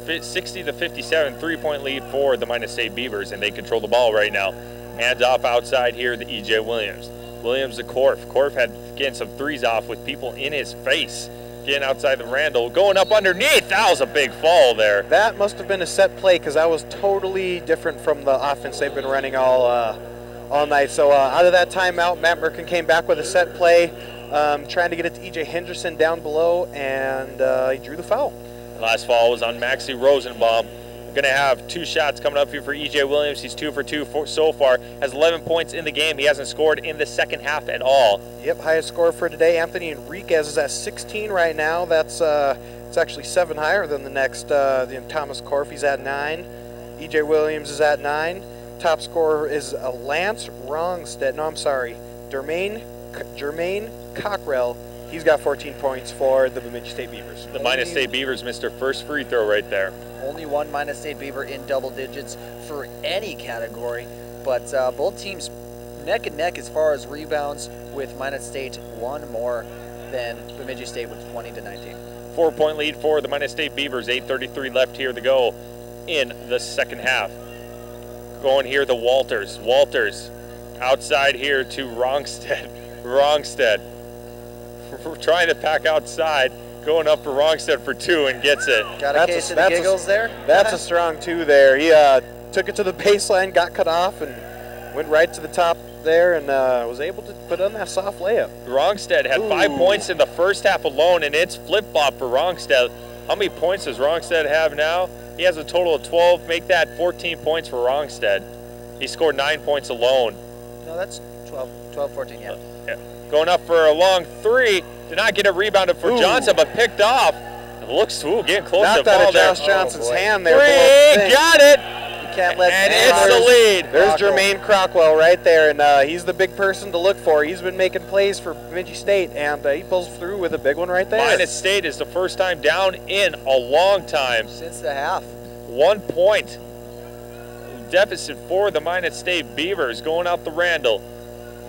A: 60-57 3-point lead for the Minot State Beavers, and they control the ball right now. Hands off outside here to E.J. Williams. Williams to Korf. Korf had getting some threes off with people in his face. Getting outside the Randall, going up underneath. That was a big fall there.
B: That must have been a set play because that was totally different from the offense they've been running all night. So out of that timeout, Matt Merkin came back with a set play, trying to get it to E.J. Henderson down below, and he drew the foul.
A: Last foul was on Maxie Rosenbaum. Going to have 2 shots coming up here for E.J. Williams. He's 2 for 2 so far. Has 11 points in the game. He hasn't scored in the second half at all.
B: Yep, highest score for today. Anthony Enriquez is at 16 right now. That's it's actually 7 higher than the next. Thomas Korf, he's at 9. E.J. Williams is at 9. Top scorer is Lance Rongstead. No, I'm sorry, Jermaine Cockrell. He's got 14 points for the Bemidji State Beavers.
A: The Minot State Beavers missed their first free throw right there.
C: Only one Minot State Beaver in double digits for any category, but both teams neck and neck as far as rebounds, with Minot State 1 more than Bemidji State with 20-19.
A: 4-point lead for the Minot State Beavers. 8:33 left here to go in the second half. Going here to Walters. Walters outside here to Rongstead. Rongstead trying to pack outside. Going up for Rongstead for 2 and gets it.
C: Got a case of the giggles there?
B: That's a strong 2 there. He took it to the baseline, got cut off, and went right to the top there, and was able to put on that soft layup.
A: Rongstead had 5 points in the first half alone, and it's flip-flop for Rongstead. How many points does Rongstead have now? He has a total of 12. Make that 14 points for Rongstead. He scored 9 points alone.
C: No, that's 12, 14, yeah.
A: Going up for a long 3. Did not get it rebounded for Johnson, but picked off. It looks, getting close to the ball
B: out of
A: there.
B: Josh Johnson's hand there.
A: 3, got it.
C: You can't let
A: and it's the lead.
B: There's Jermaine Crockwell right there, and he's the big person to look for. He's been making plays for Bemidji State, and he pulls through with a big one right there.
A: Minot State is the first time down in a long time.
C: Since the half.
A: 1 point deficit for the Minot State Beavers. Going out the Randall.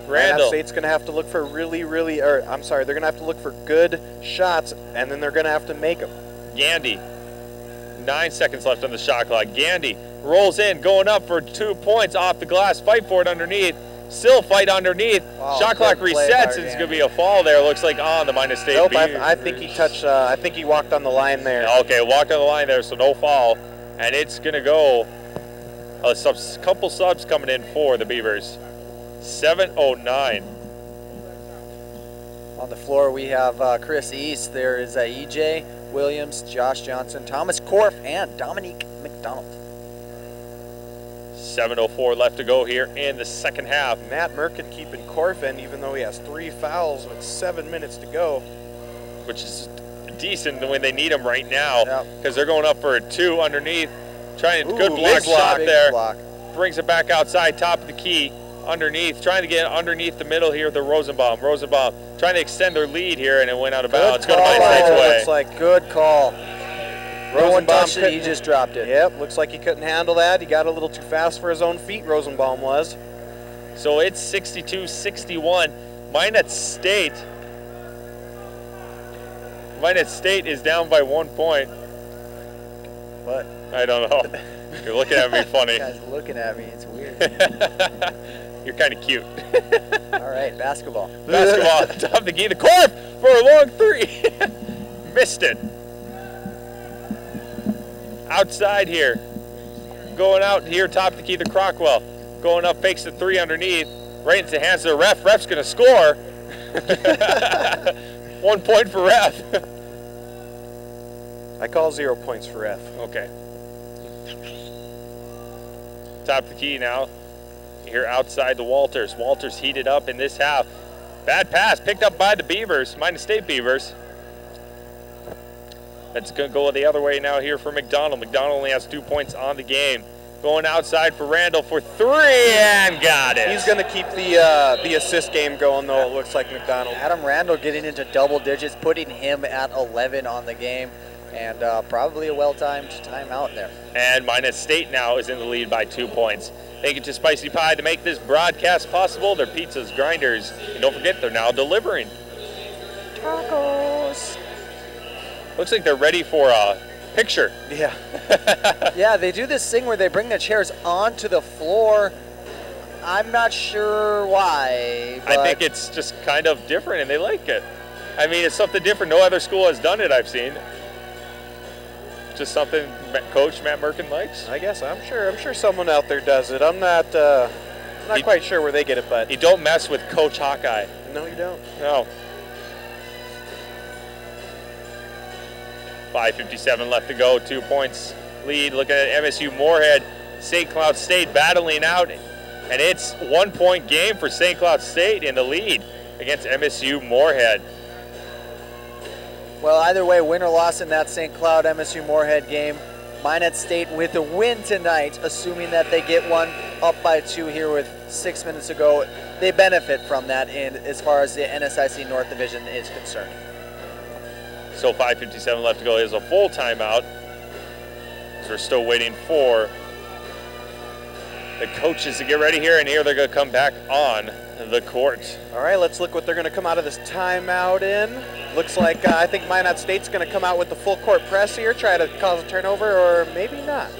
B: Minot State's going to have to look for they're going to have to look for good shots, and then they're going to have to make them.
A: Gandy, 9 seconds left on the shot clock. Gandy rolls in, going up for 2 points off the glass. Fight for it underneath. Still fight underneath.
C: Wow,
A: shot clock resets, and it's going to be a fall there. Looks like on the Minot State Beavers.
B: I think he touched. I think he walked on the line there.
A: Okay, walked on the line there, so no foul, and it's going to go. A couple subs coming in for the Beavers. 7:09.
C: On the floor, we have Chris East. There is E.J. Williams, Josh Johnson, Thomas Korf, and Dominique McDonald.
A: 7:04 left to go here in the second half.
B: Matt Merkin keeping Korf in, even though he has 3 fouls with 7 minutes to go.
A: Which is decent when they need him right now, because they're going up for a 2 underneath. Trying a good block shot there. Brings it back outside, top of the key. Underneath, trying to get underneath the middle here, the Rosenbaum. Rosenbaum trying to extend their lead here, and it went out of bounds.
C: Good call. Looks like good call. No one touched it, he just dropped it.
B: Yep, looks like he couldn't handle that. He got a little too fast for his own feet, Rosenbaum was.
A: So it's 62-61. Minot State is down by 1 point.
C: What?
A: I don't know. You're looking at me funny.
C: You guys are looking at me. It's weird.
A: You're kind of cute.
C: All right, basketball.
A: Basketball, top of the key. The Korf for a long 3. Missed it. Outside here. Going out here, top of the key, the Crockwell. Going up, fakes the 3 underneath. Right into the hands of the ref. Ref's going to score. 1 point for ref.
B: I call 0 points for ref.
A: Okay. Top of the key now. Here outside the Walters. Walters heated up in this half. Bad pass picked up by the Beavers, Minot State Beavers. That's going to go the other way now here for McDonald. McDonald only has 2 points on the game. Going outside for Randall for 3 and got it.
B: He's going to keep the assist game going, though, it looks like McDonald.
C: Adam Randall getting into double digits, putting him at 11 on the game, and probably a well-timed timeout there.
A: And Minot State now is in the lead by 2 points. Thank you to Spicy Pie to make this broadcast possible. Their pizzas, grinders, and don't forget they're now delivering.
C: Tacos.
A: Looks like they're ready for a picture.
B: Yeah.
C: Yeah, they do this thing where they bring the chairs onto the floor. I'm not sure why.
A: I think it's just kind of different, and they like it. I mean, it's something different. No other school has done it, I've seen. Just something Coach Matt Merkin likes.
B: I guess I'm sure someone out there does it. I'm not quite sure where they get it, but
A: you don't mess with Coach Hawkeye.
B: No, you don't.
A: No. 5:57 left to go. 2 points lead. Looking at MSU Moorhead, St. Cloud State battling out, and it's 1 point game for St. Cloud State in the lead against MSU Moorhead.
C: Well, either way, win or loss in that St. Cloud MSU Moorhead game, Minot State with a win tonight, assuming that they get one up by 2 here with 6 minutes to go, they benefit from that in as far as the NSIC North Division is concerned.
A: So 5:57 left to go. Is a full timeout. So we're still waiting for the coaches to get ready here, and here they're going to come back on the court.
B: All right, let's look what they're going to come out of this timeout in. Looks like I think Minot State's going to come out with the full court press here, try to cause a turnover, or maybe not.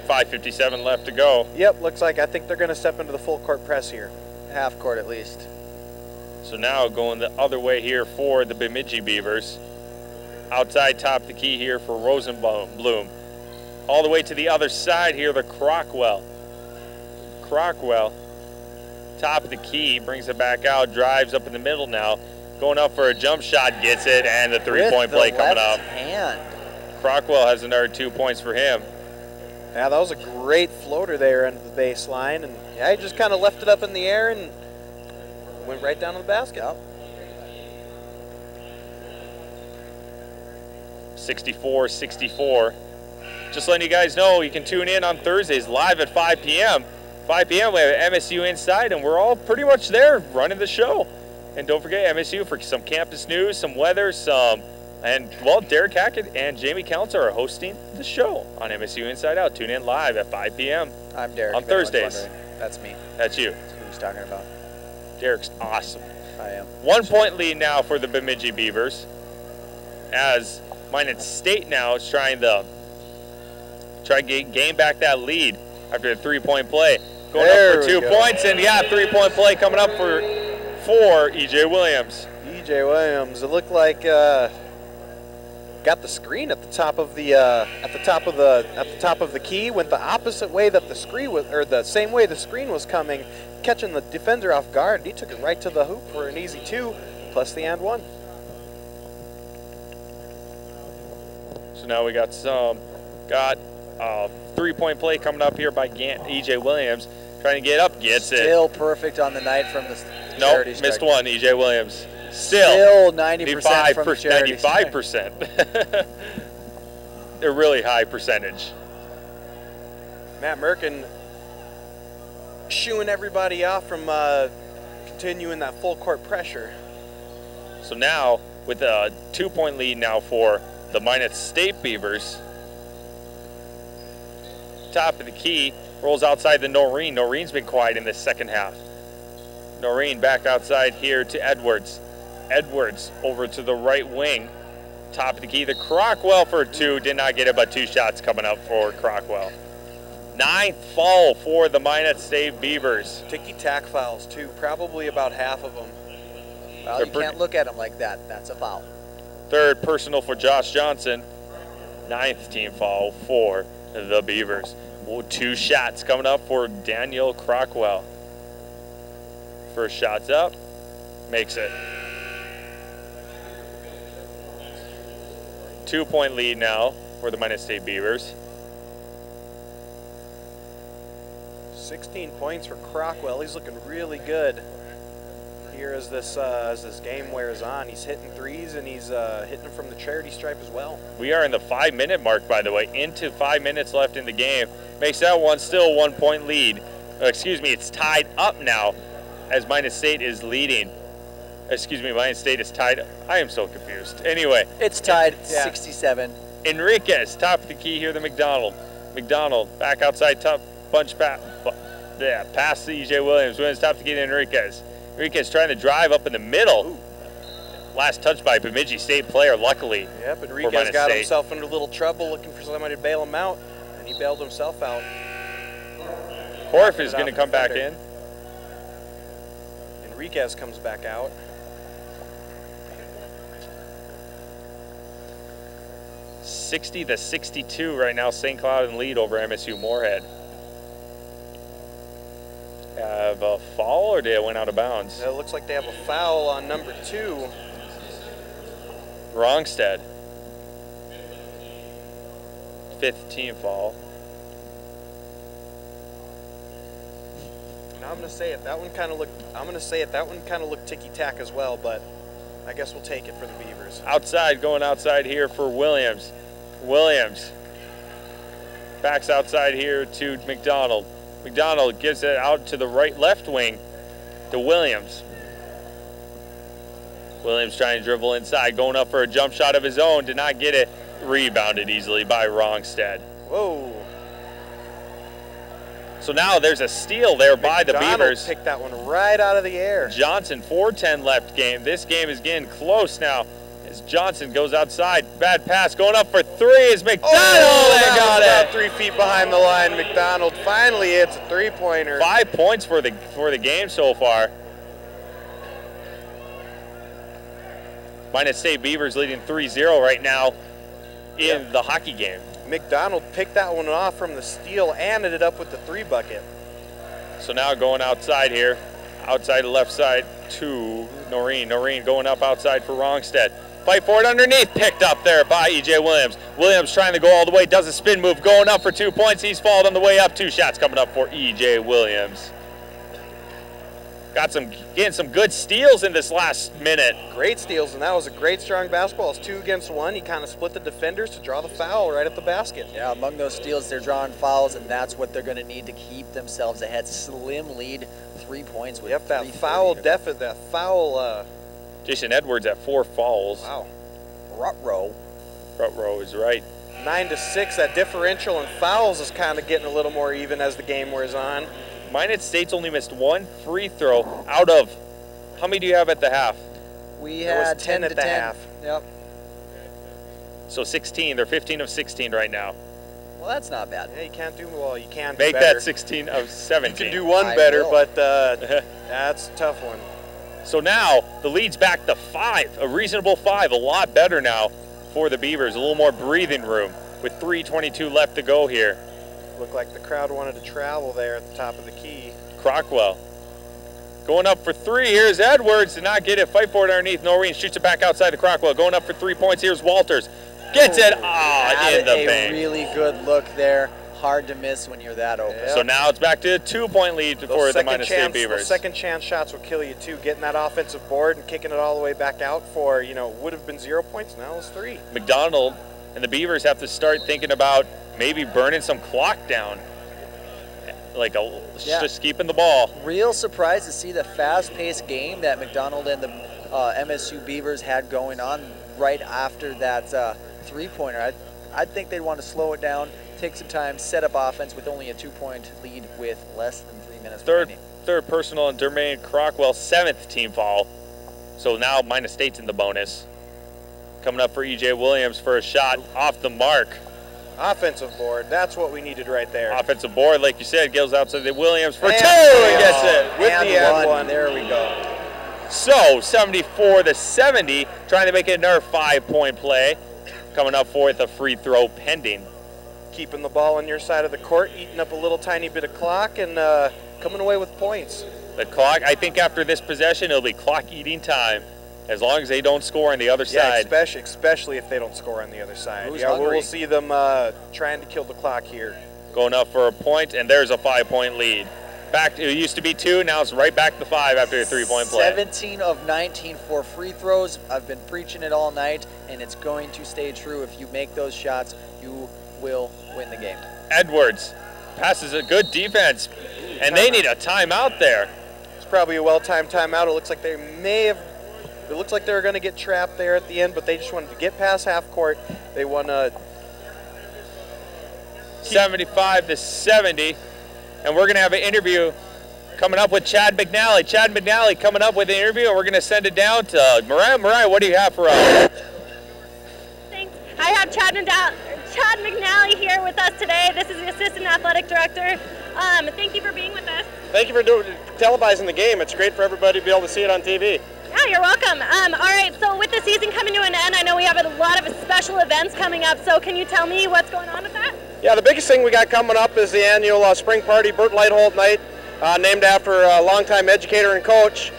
A: 5:57 left to go.
B: Yep, looks like I think they're going to step into the full court press here.
C: Half court at least.
A: So now going the other way here for the Bemidji Beavers. Outside top of the key here for Rosenblum. All the way to the other side here, the Crockwell. Crockwell, top of the key, brings it back out, drives up in the middle now. Going up for a jump shot, gets it, and the three-point play coming up.
C: Hand.
A: Crockwell has another 2 points for him.
B: Yeah, that was a great floater there into the baseline, and yeah, he just kind of left it up in the air and went right down to the basket.
A: 64-64. Just letting you guys know, you can tune in on Thursdays live at 5 p.m. 5 p.m. we have MSU Inside, and we're all pretty much there running the show. And don't forget MSU for some campus news, some weather, well, Derek Hackett and Jamie Counselor are hosting the show on MSU Inside Out. Tune in live at 5 p.m.
C: I'm Derek.
A: On Thursdays.
C: That's me.
A: That's you.
C: That's who he's talking about.
A: Derek's awesome.
C: I am.
A: 1 point lead now for the Bemidji Beavers, as Minot State now is trying to gain back that lead after a 3-point play. Going up for 2 points, and yeah, 3-point play coming up for E.J. Williams.
B: E.J. Williams, it looked like got the screen at the top of the key, went the opposite way that the screen was, or the same way the screen was coming, catching the defender off guard. He took it right to the hoop for an easy 2, plus the and 1.
A: So now we got a 3-point play coming up here by E.J. Williams. Trying to get up, gets it.
C: Still perfect on the night from the charity strike.
A: Missed one, E.J. Williams. Still
C: 90% from the charity
A: 95%. A really high percentage.
B: Matt Merkin shooing everybody off from continuing that full court pressure.
A: So now, with a 2-point lead now for the Minot State Beavers. Top of the key, rolls outside the Noreen. Noreen's been quiet in the second half. Noreen back outside here to Edwards. Edwards over to the right wing. Top of the key, the Crockwell for 2. Did not get it, but 2 shots coming up for Crockwell. 9th foul for the Minot State Beavers.
B: Ticky-tack fouls, too. Probably about half of them.
C: Well, you can't look at them like that. That's a foul.
A: 3rd personal for Josh Johnson. 9th team foul for the Beavers. 2 shots coming up for Daniel Crockwell. First shot's up, makes it. 2-point lead now for the Minot State Beavers.
B: 16 points for Crockwell. He's looking really good here as this game wears on. He's hitting threes, and he's hitting them from the charity stripe as well.
A: We are in the 5-minute mark, by the way, into 5 minutes left in the game. Makes that one still 1-point lead. Excuse me, it's tied up now as Minot State is leading. Excuse me, Minot State is tied. I am so confused. Anyway.
C: It's tied 67.
A: Enriquez, top of the key here, the McDonald. McDonald back outside, top punch pass. Yeah, pass to E.J. Williams. Wins top of the key to Enriquez. Enriquez trying to drive up in the middle. last touch by Bemidji State player, luckily.
B: Yep, Enriquez got himself into a little trouble looking for somebody to bail him out, and he bailed himself out.
A: Korf is going to come back in.
B: Enriquez comes back out.
A: $60-62 right now. St. Cloud in lead over MSU Moorhead. Have a foul, or did it went out of bounds?
B: It looks like they have a foul on number 2.
A: Wrongstead. 5th team foul.
B: Now I'm going to say it. That one kind of looked ticky-tack as well, but I guess we'll take it for the Beavers.
A: Outside, going outside here for Williams. Williams backs outside here to McDonald. McDonald gives it out to the left wing to Williams. Williams trying to dribble inside, going up for a jump shot of his own, did not get it. Rebounded easily by Wrongstead.
B: Whoa.
A: So now there's a steal there by the Beavers.
B: Picked that one right out of the air.
A: Johnson, 4:10 left game. This game is getting close now as Johnson goes outside. Bad pass going up for 3 is McDonald.
B: They
A: got
B: about
A: it.
B: 3 feet behind the line. McDonald finally hits a 3-pointer.
A: 5 points for the game so far. Minot State Beavers leading 3-0 right now in the hockey game.
B: McDonald picked that one off from the steal and ended up with the 3 bucket.
A: So now going outside here, outside the left side to Noreen. Noreen going up outside for Wrongstead. Fight for it underneath, picked up there by E.J. Williams. Williams trying to go all the way, does a spin move, going up for 2 points. He's fouled on the way up. 2 shots coming up for E.J. Williams. Getting some good steals in this last minute.
B: Great steals, and that was a great strong basketball. It's 2 against 1. He kind of split the defenders to draw the foul right at the basket.
C: Yeah, among those steals, they're drawing fouls, and that's what they're going to need to keep themselves ahead. Slim lead, 3 points. With
B: that foul deficit, that foul.
A: Jason Edwards at 4 fouls.
B: Wow.
A: Rutrow is right.
B: 9-6. That differential in fouls is kind of getting a little more even as the game wears on.
A: Minot State's only missed 1 free throw out of, how many do you have at the half?
C: We had 10
B: at the half.
C: Yep.
A: So 16, they're 15 of 16 right now.
C: Well, that's not bad.
B: Yeah, you can't do, well, you can
A: make
B: better.
A: that 16 of 17.
B: You can do one better, but that's a tough one.
A: So now the lead's back to 5, a reasonable 5, a lot better now for the Beavers, a little more breathing room with 3:22 left to go here.
B: Looked like the crowd wanted to travel there at the top of the key.
A: Crockwell going up for 3. Here's Edwards, did not get it. Fight for it underneath. Noreen shoots it back outside the Crockwell. Going up for 3 points. Here's Walters. Gets it. In the bank.
C: A really good look there. Hard to miss when you're that open.
A: So now it's back to a 2-point lead for the Minot State Beavers.
B: Those second chance shots will kill you too. Getting that offensive board and kicking it all the way back out for, would have been 0 points. Now it's 3.
A: McDonald and the Beavers have to start thinking about maybe burning some clock down. Just keeping the ball.
C: Real surprised to see the fast-paced game that McDonald and the MSU Beavers had going on right after that 3-pointer. I think they'd want to slow it down, take some time, set up offense with only a 2-point lead with less than 3 minutes remaining.
A: Third personal on Dermaine Crockwell, 7th team foul. So now Minot State's in the bonus. Coming up for E.J. Williams for a shot off the mark.
B: Offensive board, that's what we needed right there.
A: Offensive board, like you said, goes out to the Williams for 2 and gets it.
B: With the and one. There we go.
A: So 74-70, trying to make it another 5-point play. Coming up for it, the free throw pending.
B: Keeping the ball on your side of the court, eating up a little tiny bit of clock, and coming away with points.
A: The clock, I think after this possession, it'll be clock eating time. As long as they don't score on the other side.
B: Especially if they don't score on the other side.
C: Who's hungry?
B: We'll see them trying to kill the clock here.
A: Going up for a point, and there's a 5-point lead. It used to be 2, now it's right back to 5 after a 3-point play.
C: 17 of 19 for free throws. I've been preaching it all night, and it's going to stay true. If you make those shots, you will win the game.
A: Edwards passes a good defense, and they need a timeout there.
B: It's probably a well-timed timeout. It looks like they may have. It looks like they were going to get trapped there at the end, but they just wanted to get past half court. They won 75-70,
A: and we're going to have an interview coming up with Chad McNally. Chad McNally coming up with an interview, and we're going to send it down to Mariah. Mariah, what do you have for us?
D: Thanks. I have Chad McNally here with us today. This is the Assistant Athletic Director. Thank you for being with us.
I: Thank you for televising the game. It's great for everybody to be able to see it on TV.
D: Yeah, you're welcome. All right, so with the season coming to an end, I know we have a lot of special events coming up, so can you tell me what's going on with that?
I: Yeah, the biggest thing we got coming up is the annual spring party, Burt Lighthold Night, named after a longtime educator and coach.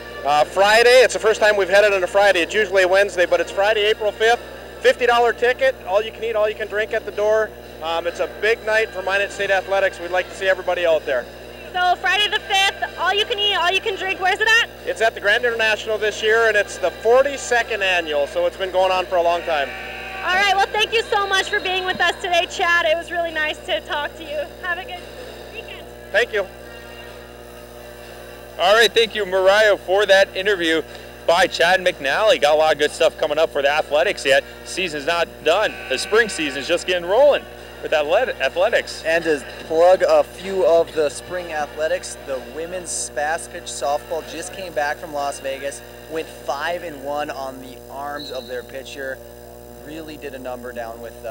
I: Friday, it's the first time we've had it on a Friday. It's usually a Wednesday, but it's Friday, April 5th. $50 ticket, all you can eat, all you can drink at the door. It's a big night for Minot State Athletics. We'd like to see everybody out there.
D: So Friday the 5th, all you can eat, all you can drink, where's it at?
I: It's at the Grand International this year, and it's the 42nd annual, so it's been going on for a long time.
D: All right, well, thank you so much for being with us today, Chad. It was really nice to talk to you. Have a good weekend.
I: Thank you.
A: All right, thank you, Mariah, for that interview by Chad McNally. Got a lot of good stuff coming up for the athletics yet. Season's not done. The spring season's just getting rolling with athletics.
C: And to plug a few of the spring athletics, the women's fast pitch softball just came back from Las Vegas, went 5-1 on the arms of their pitcher. Really did a number down with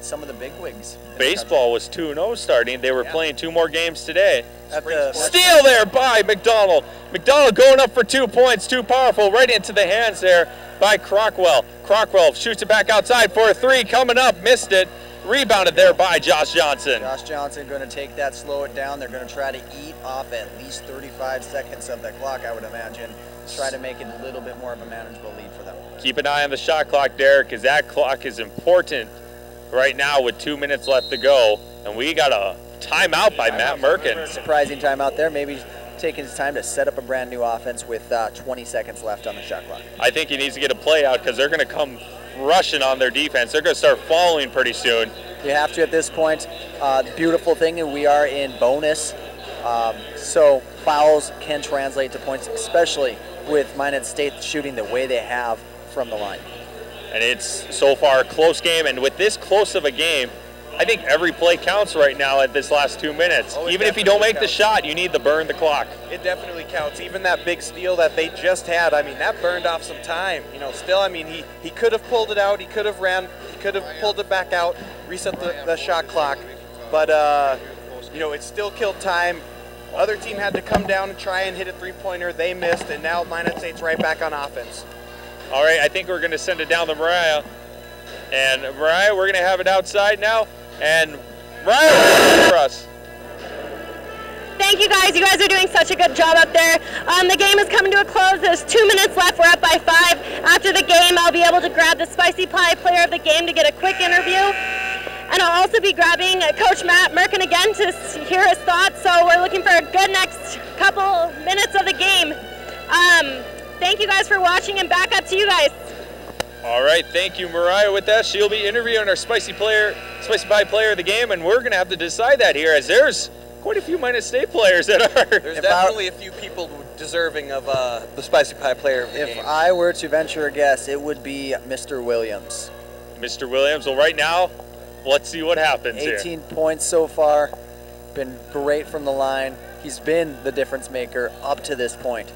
C: some of the bigwigs.
A: Baseball was 2-0 starting. They were playing 2 more games today.
C: Steal
A: there by McDonald. McDonald going up for 2 points, too powerful, right into the hands there by Crockwell. Crockwell shoots it back outside for a 3, coming up, missed it. Rebounded there by Josh Johnson.
C: Josh Johnson going to take that, slow it down. They're going to try to eat off at least 35 seconds of the clock, I would imagine. Try to make it a little bit more of a manageable lead for them.
A: Keep an eye on the shot clock, Derek, because that clock is important right now with 2 minutes left to go. And we got a timeout by Matt Merkin.
C: Surprising timeout there. Maybe taking his time to set up a brand new offense with 20 seconds left on the shot clock.
A: I think he needs to get a play out because they're going to come rushing on their defense. They're going to start following pretty soon.
C: You have to at this point. The beautiful thing is we are in bonus, so fouls can translate to points, especially with Minot State shooting the way they have from the line.
A: And it's so far a close game, and with this close of a game, I think every play counts right now at this last 2 minutes. Even if you don't make the shot, you need to burn the clock.
B: It definitely counts. Even that big steal that they just had, I mean, that burned off some time. You know, still, I mean, he could have pulled it out. He could have ran. He could have pulled it back out, reset the shot clock. But, you know, it still killed time. Other team had to come down and try and hit a three-pointer. They missed, and now Minot State's right back on offense.
A: All right, I think we're going to send it down to Mariah. And Mariah, we're going to have it outside now. And Mariah, for us.
D: Thank you guys. You guys are doing such a good job up there. The game is coming to a close. There's 2 minutes left. We're up by 5. After the game, I'll be able to grab the Spicy Pie Player of the Game to get a quick interview. And I'll also be grabbing Coach Matt Merkin again to hear his thoughts. So we're looking for a good next couple minutes of the game. Thank you guys for watching, and back up to you guys.
A: All right, thank you, Mariah. With that, she'll be interviewing our Spicy Pie Player of the Game, and we're going to have to decide that here, as there's quite a few Minot State players that are.
B: There's definitely a few people deserving of the Spicy Pie Player of the Game.
C: If I were to venture a guess, it would be Mr. Williams.
A: Mr. Williams, well, right now, let's see what happens
C: 18 points so far. Been great from the line. He's been the difference maker up to this point.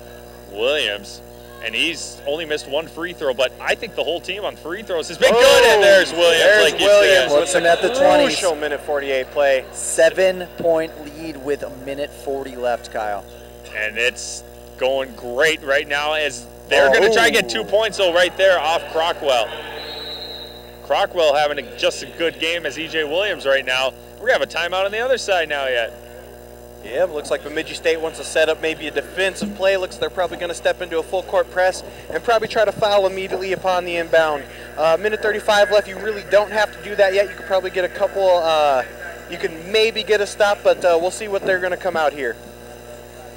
A: Williams. And he's only missed 1 free throw, but I think the whole team on free throws has been good. And there's Williams.
I: There's Williams.
C: Puts him at the 20s.
I: Crucial minute 48 play.
C: 7-point lead with a minute 40 left, Kyle.
A: And it's going great right now as they're going to try and get 2 points though right there off Crockwell. Crockwell having just a good game as E.J. Williams right now. We're going to have a timeout on the other side now yet.
B: Yeah, looks like Bemidji State wants to set up maybe a defensive play. Looks they're probably going to step into a full court press and probably try to foul immediately upon the inbound. Minute 35 left. You really don't have to do that yet. You could probably get a couple, you can maybe get a stop, but we'll see what they're going to come out here.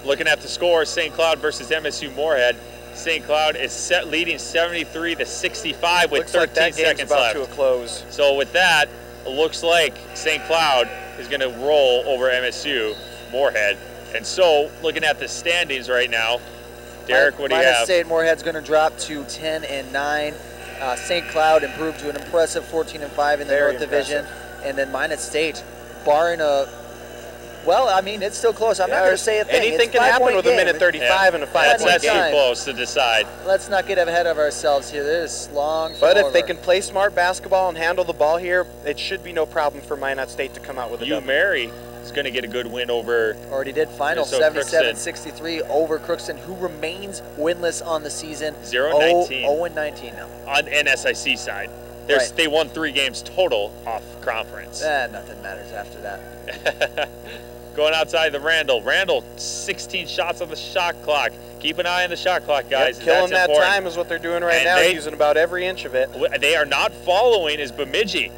A: Looking at the score, St. Cloud versus MSU Moorhead. St. Cloud is leading 73-65 with 13 seconds left.
B: To a close.
A: So with that, it looks like St. Cloud is going to roll over MSU Moorhead. And so, looking at the standings right now, Derek, what do you have?
C: Minot State Moorhead's going to drop to 10-9. St. Cloud improved to an impressive 14-5 in the North Division. And then Minot State, barring a Well, I mean, it's still close. I'm not going to say a thing.
B: Anything
C: It's
B: can happen
C: 5-point
B: with
C: game.
B: a minute 35 and a 5-point game.
A: That's too close to decide.
C: Let's not get ahead of ourselves here. This is long.
B: But if they can play smart basketball and handle the ball here, it should be no problem for Minot State to come out with a W.
A: Mary is going to get a good win over.
C: Already did final
A: Minnesota
C: 77-63 over Crookston, who remains winless on the season.
A: 0-19.
C: 0-19 now.
A: On NSIC side.
C: Right.
A: They won 3 games total off conference.
C: Nothing matters after that.
A: Going outside the Randall. Randall, 16 shots on the shot clock. Keep an eye on the shot clock, guys.
B: Yep, killing that
A: important.
B: time is what they're doing right now, using about every inch of it.
A: They are not following is Bemidji.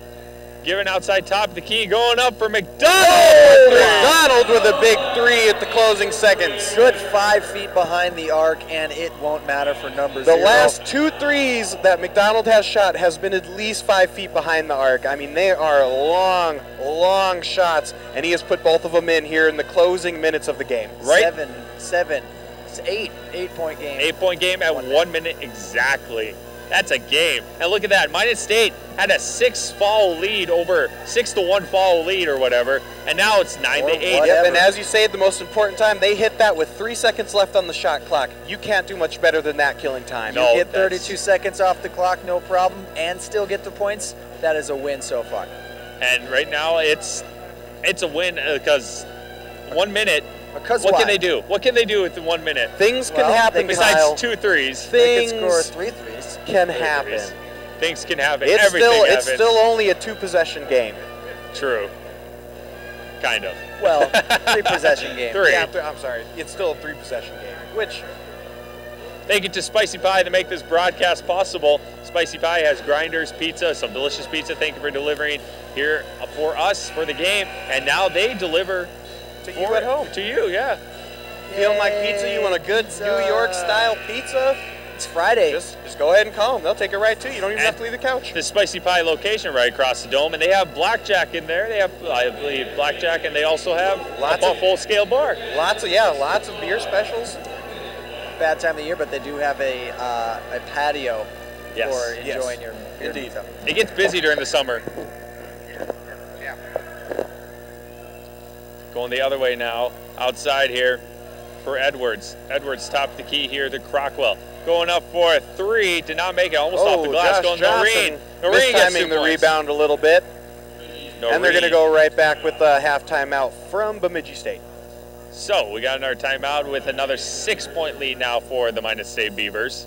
A: Giving outside top of the key, going up for McDonald.
B: McDonald with a big 3 at the closing seconds.
C: Good 5 feet behind the arc, and it won't matter for number 0.
B: The last 2 threes that McDonald has shot has been at least 5 feet behind the arc. I mean, they are long, long shots, and he has put both of them in here in the closing minutes of the game.
A: Right?
C: 7, it's 8-point game.
A: 8-point game at 1 minute exactly. That's a game. And look at that. Minot State had a 6-foul lead over 6-1 foul lead or whatever, and now it's 9-8.
B: Yep, and as you say, at the most important time, they hit that with 3 seconds left on the shot clock. You can't do much better than that killing time.
C: You get 32 seconds off the clock, no problem, and still get the points. That is a win so far.
A: And right now it's a win because 1 minute.
C: Because
A: what can they do? What can they do with the 1 minute?
B: Things can happen,
A: besides
B: Kyle.
A: 2 threes.
B: Things
C: they can score 3 threes.
B: Can happen.
A: Things can happen.
B: It's still only a 2-possession game.
A: True. Kind of.
C: Well, 3-possession game.
A: 3.
B: Yeah, I'm sorry. It's still a 3-possession game. Which.
A: Thank you to Spicy Pie to make this broadcast possible. Spicy Pie has grinders, pizza, some delicious pizza. Thank you for delivering here for us for the game. And now they deliver
B: to you at home.
A: To you, yeah.
B: Feeling like pizza? You want a good New York style pizza?
C: It's Friday.
B: Just go ahead and call them. They'll take it right to you. You don't even have to leave the couch.
A: The Spicy Pie location right across the dome, and they have blackjack in there. They have, I believe, blackjack, and they also have a full-scale bar.
B: Lots of beer specials.
C: Bad time of the year, but they do have a patio for enjoying your beer.
B: Indeed.
A: It gets busy during the summer. Going the other way now, outside here for Edwards. Edwards top the key here to Crockwell. Going up for a 3, did not make it, almost off the glass. Going Noreen. Noreen gets 2
B: mistiming the
A: points.
B: rebound a little bit.
A: Noreen.
B: And they're going to go right back with a half timeout from Bemidji State.
A: So we got another timeout with another 6-point lead now for the Minot State Beavers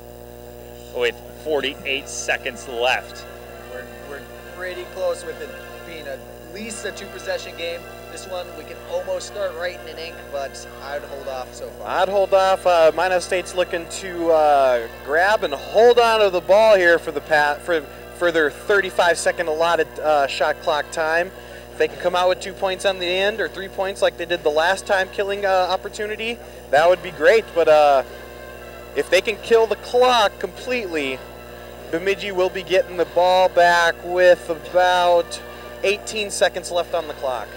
A: with 48 seconds left.
C: We're pretty close with it being at least a 2-possession game. This one we can almost start writing in ink, but I'd hold off so far.
B: I'd hold off. Minot State's looking to grab and hold on to the ball here for the for their 35-second allotted shot clock time. If they can come out with 2 points on the end or 3 points like they did the last time killing opportunity, that would be great. But if they can kill the clock completely, Bemidji will be getting the ball back with about 18 seconds left on the clock.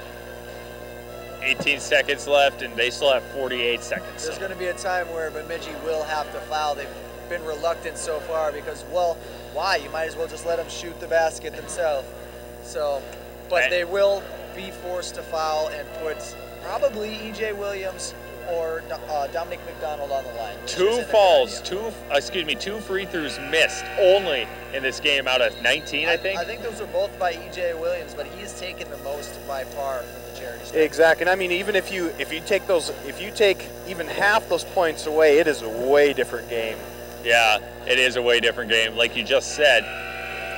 A: 18 seconds left, and they still have 48 seconds.
C: There's going to be a time where Bemidji will have to foul. They've been reluctant so far because, well, why? You might as well just let them shoot the basket themselves. So, but they will be forced to foul and put probably E.J. Williams or Dominic McDonald on the line.
A: 2 fouls, 2 free throws missed only in this game out of 19, I think.
C: I think those are both by E.J. Williams, but he's taken the most by far from the charity stand.
B: Exactly, and I mean, even if you take even half those points away, it is a way different game.
A: Yeah, it is a way different game. Like you just said,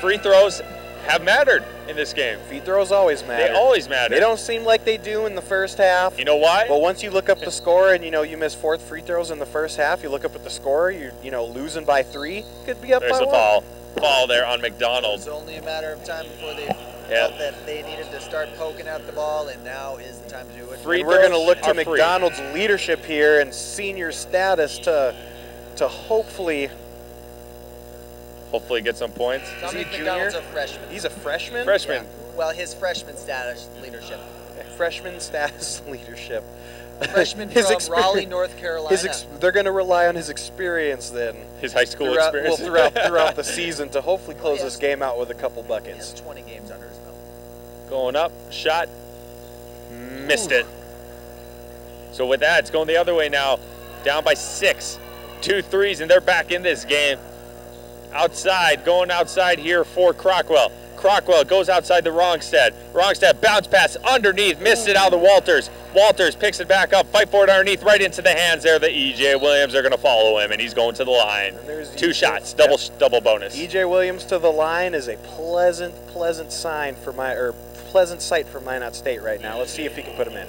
A: free throws have mattered in this game.
B: Free throws always matter.
A: They always matter.
B: They don't seem like they do in the first half.
A: You know why?
B: But once you look up the score and you miss 4 free throws in the first half, you look up at the score, you're losing by 3, could be up by 1.
A: There's a foul there on McDonald.
C: It's only a matter of time before they felt that they needed to start poking out the ball, and now is the time to do it.
B: And we're going to look to McDonald's leadership here and senior status to hopefully
A: get some points.
C: Dominic McDonald's a freshman.
B: He's a freshman?
A: Freshman.
C: Yeah. Well, his freshman status leadership.
B: Freshman status leadership.
C: Freshman from Raleigh, North Carolina.
B: They're going to rely on his experience then.
A: His high school experience.
B: Well, throughout the season to hopefully close this game out with a couple buckets.
C: He has 20 games under his belt.
A: Going up, shot, missed it. So with that, it's going the other way now. Down by 6. 2 threes, and they're back in this game. Outside, going outside here for Crockwell. Crockwell goes outside the Wrongstead. Wrongstead bounce pass underneath, missed it out of Walters. Walters picks it back up, fight for it underneath, right into the hands there. The E.J. Williams are going to follow him, and he's going to the line. 2 shots, double bonus.
B: E.J. Williams to the line is a pleasant sign for pleasant sight for Minot State right now. Let's see if he can put him in.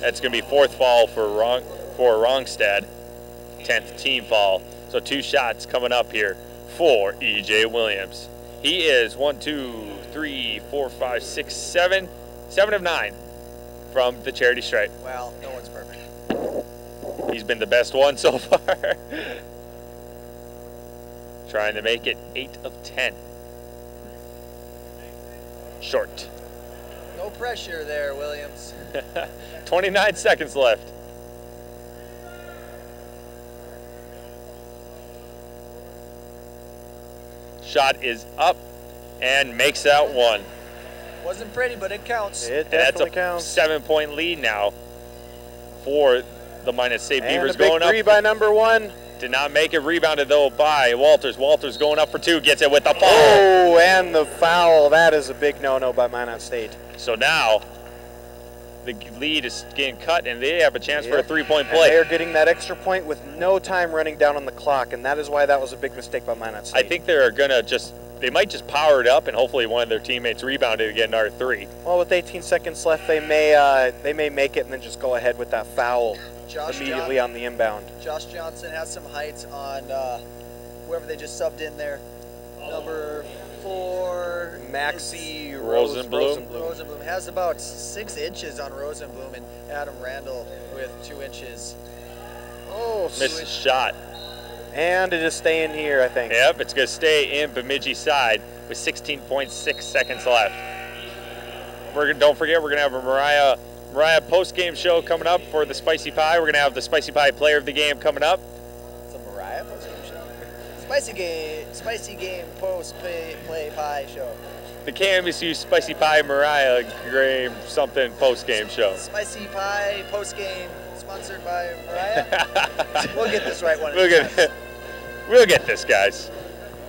A: That's going to be 4th foul for Wrongstead, 10th team foul. So 2 shots coming up here for E.J. Williams. He is 1, 2, 3, 4, 5, 6, 7 of 9 from the charity stripe.
C: Well, no one's perfect.
A: He's been the best one so far. Trying to make it 8 of 10. Short.
C: No pressure there, Williams.
A: 29 seconds left. Shot is up and makes out 1.
C: Wasn't pretty, but it counts.
B: It definitely
A: counts.
B: counts.
A: 7-point lead now for the Minot State Beavers.
B: And a big
A: going up.
B: 3 by number 1.
A: Did not make it. Rebounded, though, by Walters. Walters going up for 2. Gets it with the foul.
B: Oh, and the foul. That is a big no-no by Minot State.
A: So now the lead is getting cut, and they have a chance for a 3-point play.
B: And they're getting that extra point with no time running down on the clock, and that is why that was a big mistake by Minot State.
A: I think they're going to they might just power it up, and hopefully one of their teammates rebound it and get another 3.
B: Well, with 18 seconds left, they may make it and then just go ahead with that foul immediately on the inbound.
C: Josh Johnson has some height on whoever they just subbed in there. Number 4,
B: Maxie
A: Rosenblum.
C: Rosenblum has about 6 inches on Rosenblum, and Adam Randall with 2 inches.
B: Oh,
A: missed a shot.
B: And it is staying here, I think.
A: Yep, it's going to stay in Bemidji side with 16.6 seconds left. Don't forget, we're going to have a Mariah post-game show coming up for the Spicy Pie. We're going to have the Spicy Pie player of the game coming up.
C: It's a Mariah post-game show. Spicy game post-play pie show.
A: The KMSU Spicy Pie Mariah Graham something post-game show.
C: Spicy Pie post-game sponsored by Mariah. We'll get this right one.
A: We'll get this, guys.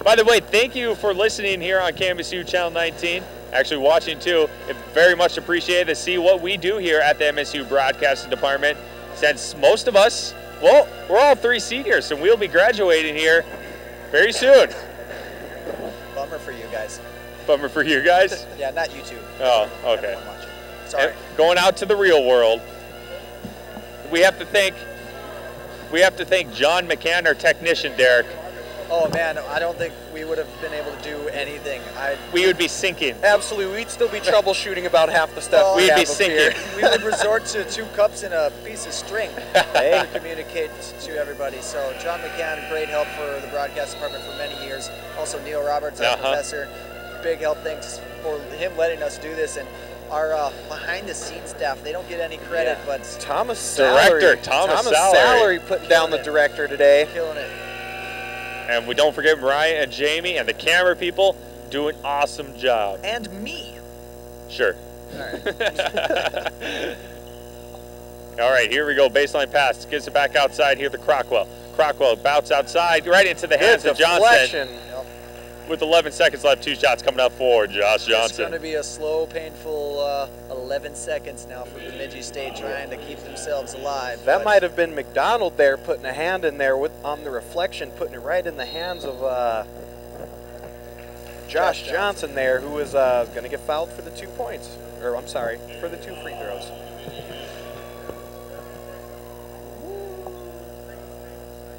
A: By the way, thank you for listening here on KMSU Channel 19. Actually watching too. It very much appreciated to see what we do here at the MSU Broadcasting Department. Since most of us, well, we're all 3 seniors, so we'll be graduating here very soon.
C: Bummer for you guys.
A: Bummer for you guys?
C: Yeah, not you two.
A: Oh, okay.
C: Sorry.
A: And going out to the real world, we have to thank John McCann, our technician, Derek.
C: Oh man, I don't think we would have been able to do anything.
A: We would be sinking.
B: Absolutely, we'd still be troubleshooting about half the stuff
A: we'd be sinking.
C: We would resort to 2 cups and a piece of string to communicate to everybody. So John McCann, great help for the broadcast department for many years. Also Neil Roberts, our professor, big help. Thanks for him letting us do this. And our behind-the-scenes staff, they don't get any credit, but
B: Thomas Salary putting down the director today.
C: Killing it.
A: And we don't forget Mariah and Jamie and the camera people do an awesome job.
C: And me.
A: Sure.
C: All right.
A: All right, here we go. Baseline pass. Gets it back outside here to Crockwell. Crockwell bounce outside right into the hands of Johnson.
C: Yep.
A: With 11 seconds left, 2 shots coming up for Josh Johnson.
C: It's going to be a slow, painful 11 seconds now for Bemidji State trying to keep themselves alive.
B: That might have been McDonald there putting a hand in there on the reflection, putting it right in the hands of Josh Johnson there, who is going to get fouled for the 2 points. Or, I'm sorry, for the 2 free throws.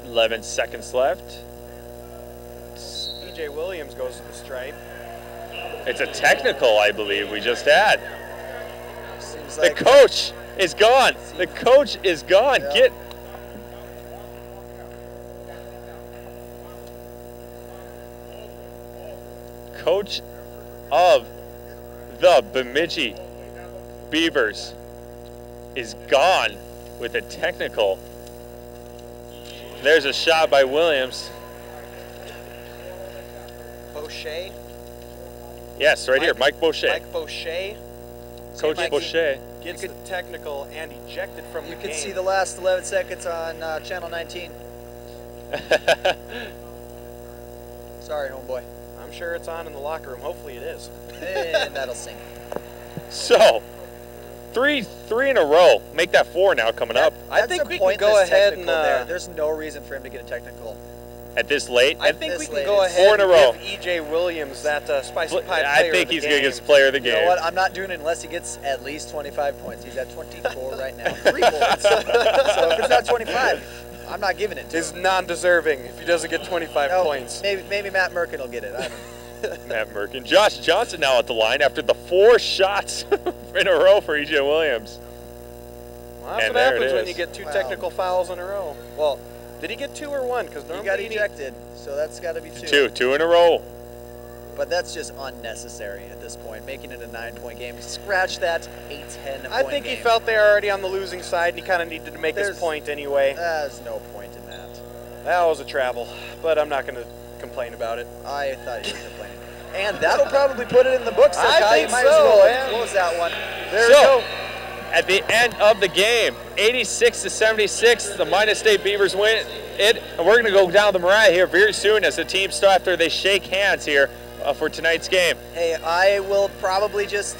A: $11 seconds left.
B: E.J. Williams goes to the stripe.
A: It's a technical, I believe, we just had.
C: Seems
A: the
C: like
A: coach is gone. The coach is gone.
C: Yeah.
A: Get. Coach of the Bemidji Beavers is gone with a technical. There's a shot by Williams.
B: Boucher.
A: Yes, right here, Mike Boucher.
B: Mike Boucher.
A: Coach Boucher.
B: Gets the technical and ejected from the game.
C: You can see the last 11 seconds on Channel 19. Sorry, homeboy.
B: I'm sure it's on in the locker room. Hopefully it is.
C: And that'll sink.
A: So, three in a row. Make that 4 now coming up.
B: I think we can go ahead and
C: there's no reason for him to get a technical.
A: At this late?
B: I think we can go ahead and give E.J. Williams that spicy pie player
A: I think he's going to get player of the game.
C: You know what? I'm not doing it unless he gets at least 25 points. He's at 24 right now. 3 points. So if it's not 25, I'm not giving it to him.
B: He's non-deserving if he doesn't get 25 points.
C: Maybe Matt Merkin will get it. I don't know.
A: Matt Merkin. Josh Johnson now at the line after the 4 shots in a row for E.J. Williams.
B: Well, that's what happens when you get 2 technical fouls in a row. Well, did he get 2 or 1? Because
C: he got ejected, so that's got to be 2.
A: 2 in a row.
C: But that's just unnecessary at this point, making it a 9-point game. Scratch that, a 10-point game.
B: I think he felt they were already on the losing side, and he kind of needed to make his point anyway.
C: There's no point in that.
B: That was a travel, but I'm not going to complain about it.
C: I thought he was complaining. And that'll probably put it in the books.
B: I think
C: might
B: so,
C: as well
B: yeah.
C: close that one.
B: There we go.
A: At the end of the game, 86-76, the Minot State Beavers win it. And we're going to go down the Mariah here very soon as the teams start after they shake hands here for tonight's game.
C: Hey, I will probably just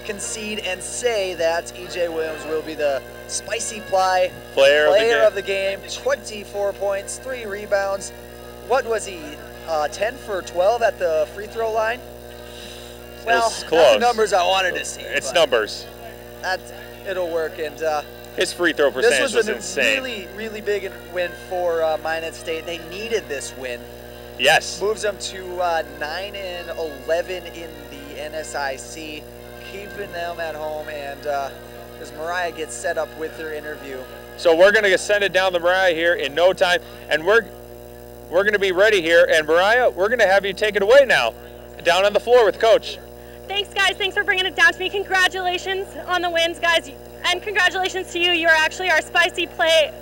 C: concede and say that E.J. Williams will be the spicy pie player of the game. 24 points, 3 rebounds. What was he, 10 for 12 at the free throw line? Well, that's the numbers I wanted to see.
A: It's numbers.
C: It'll work. And
A: his free throw percentage was insane.
C: This was a really big win for Minot State. They needed this win.
A: Yes.
C: Moves them to 9-11 in the NSIC, keeping them at home. And as Mariah gets set up with their interview.
A: So we're going to send it down the Mariah here in no time. And we're going to be ready here. And Mariah, we're going to have you take it away now, down on the floor with Coach.
D: Thanks, guys. Thanks for bringing it down to me. Congratulations on the wins, guys. And congratulations to you. You're actually our spicy pie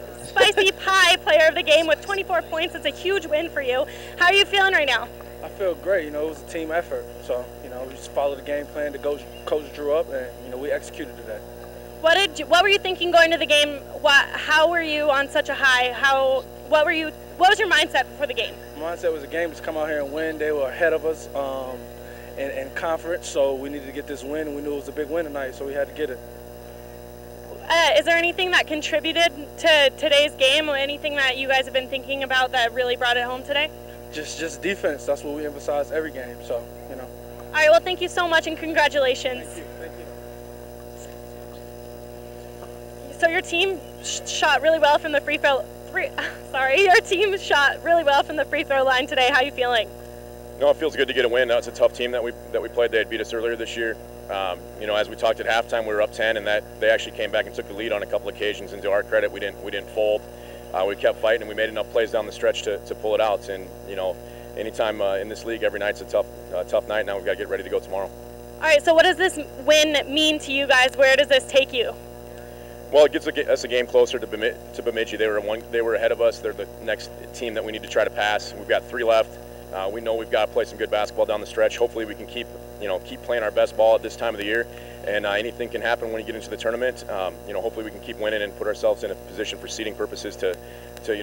D: player of the game with 24 points. It's a huge win for you. How are you feeling right now?
J: I feel great. It was a team effort. So, we just followed the game plan that coach drew up, and, we executed today.
D: What were you thinking going to the game? How were you on such a high? What was your mindset before the game?
J: My mindset was the game was come out here and win. They were ahead of us. In conference, so we needed to get this win, and we knew it was a big win tonight, so we had to get it.
D: Is there anything that contributed to today's game, or anything that you guys have been thinking about that really brought it home today?
J: Just defense. That's what we emphasize every game, so,
D: All right, well, thank you so much, and congratulations.
J: Thank you.
D: So your team shot really well from the your team shot really well from the free throw line today. How are you feeling?
F: No, it feels good to get a win. It's a tough team that we played. They had beat us earlier this year. As we talked at halftime, we were up 10, and that they actually came back and took the lead on a couple occasions. And to our credit, we didn't fold. We kept fighting, and we made enough plays down the stretch to pull it out. And anytime in this league, every night's a tough night. Now we've got to get ready to go tomorrow.
D: All right. So what does this win mean to you guys? Where does this take you?
F: Well, it gets us a game closer to Bemidji. They were ahead of us. They're the next team that we need to try to pass. We've got 3 left. We know we've got to play some good basketball down the stretch. Hopefully we can keep playing our best ball at this time of the year. And anything can happen when you get into the tournament. Hopefully we can keep winning and put ourselves in a position for seeding purposes to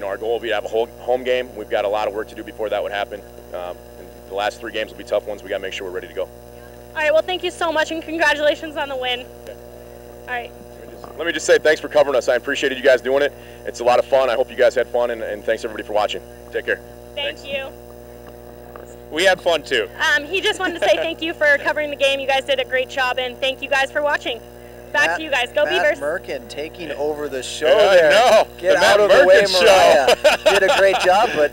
F: our goal will be to have a home game. We've got a lot of work to do before that would happen. And the last 3 games will be tough ones. We got to make sure we're ready to go.
D: All right, well, thank you so much, and congratulations on the win.
F: Okay.
D: All right.
F: Let me just say thanks for covering us. I appreciated you guys doing it. It's a lot of fun. I hope you guys had fun, and thanks everybody for watching. Take care.
D: Thank you.
A: We had fun too.
D: He just wanted to say thank you for covering the game. You guys did a great job, and thank you guys for watching. Back to you guys. Go Beavers.
C: Matt Merkin taking over the show
A: there.
C: No, get out of the way, Mariah. Did a great job, but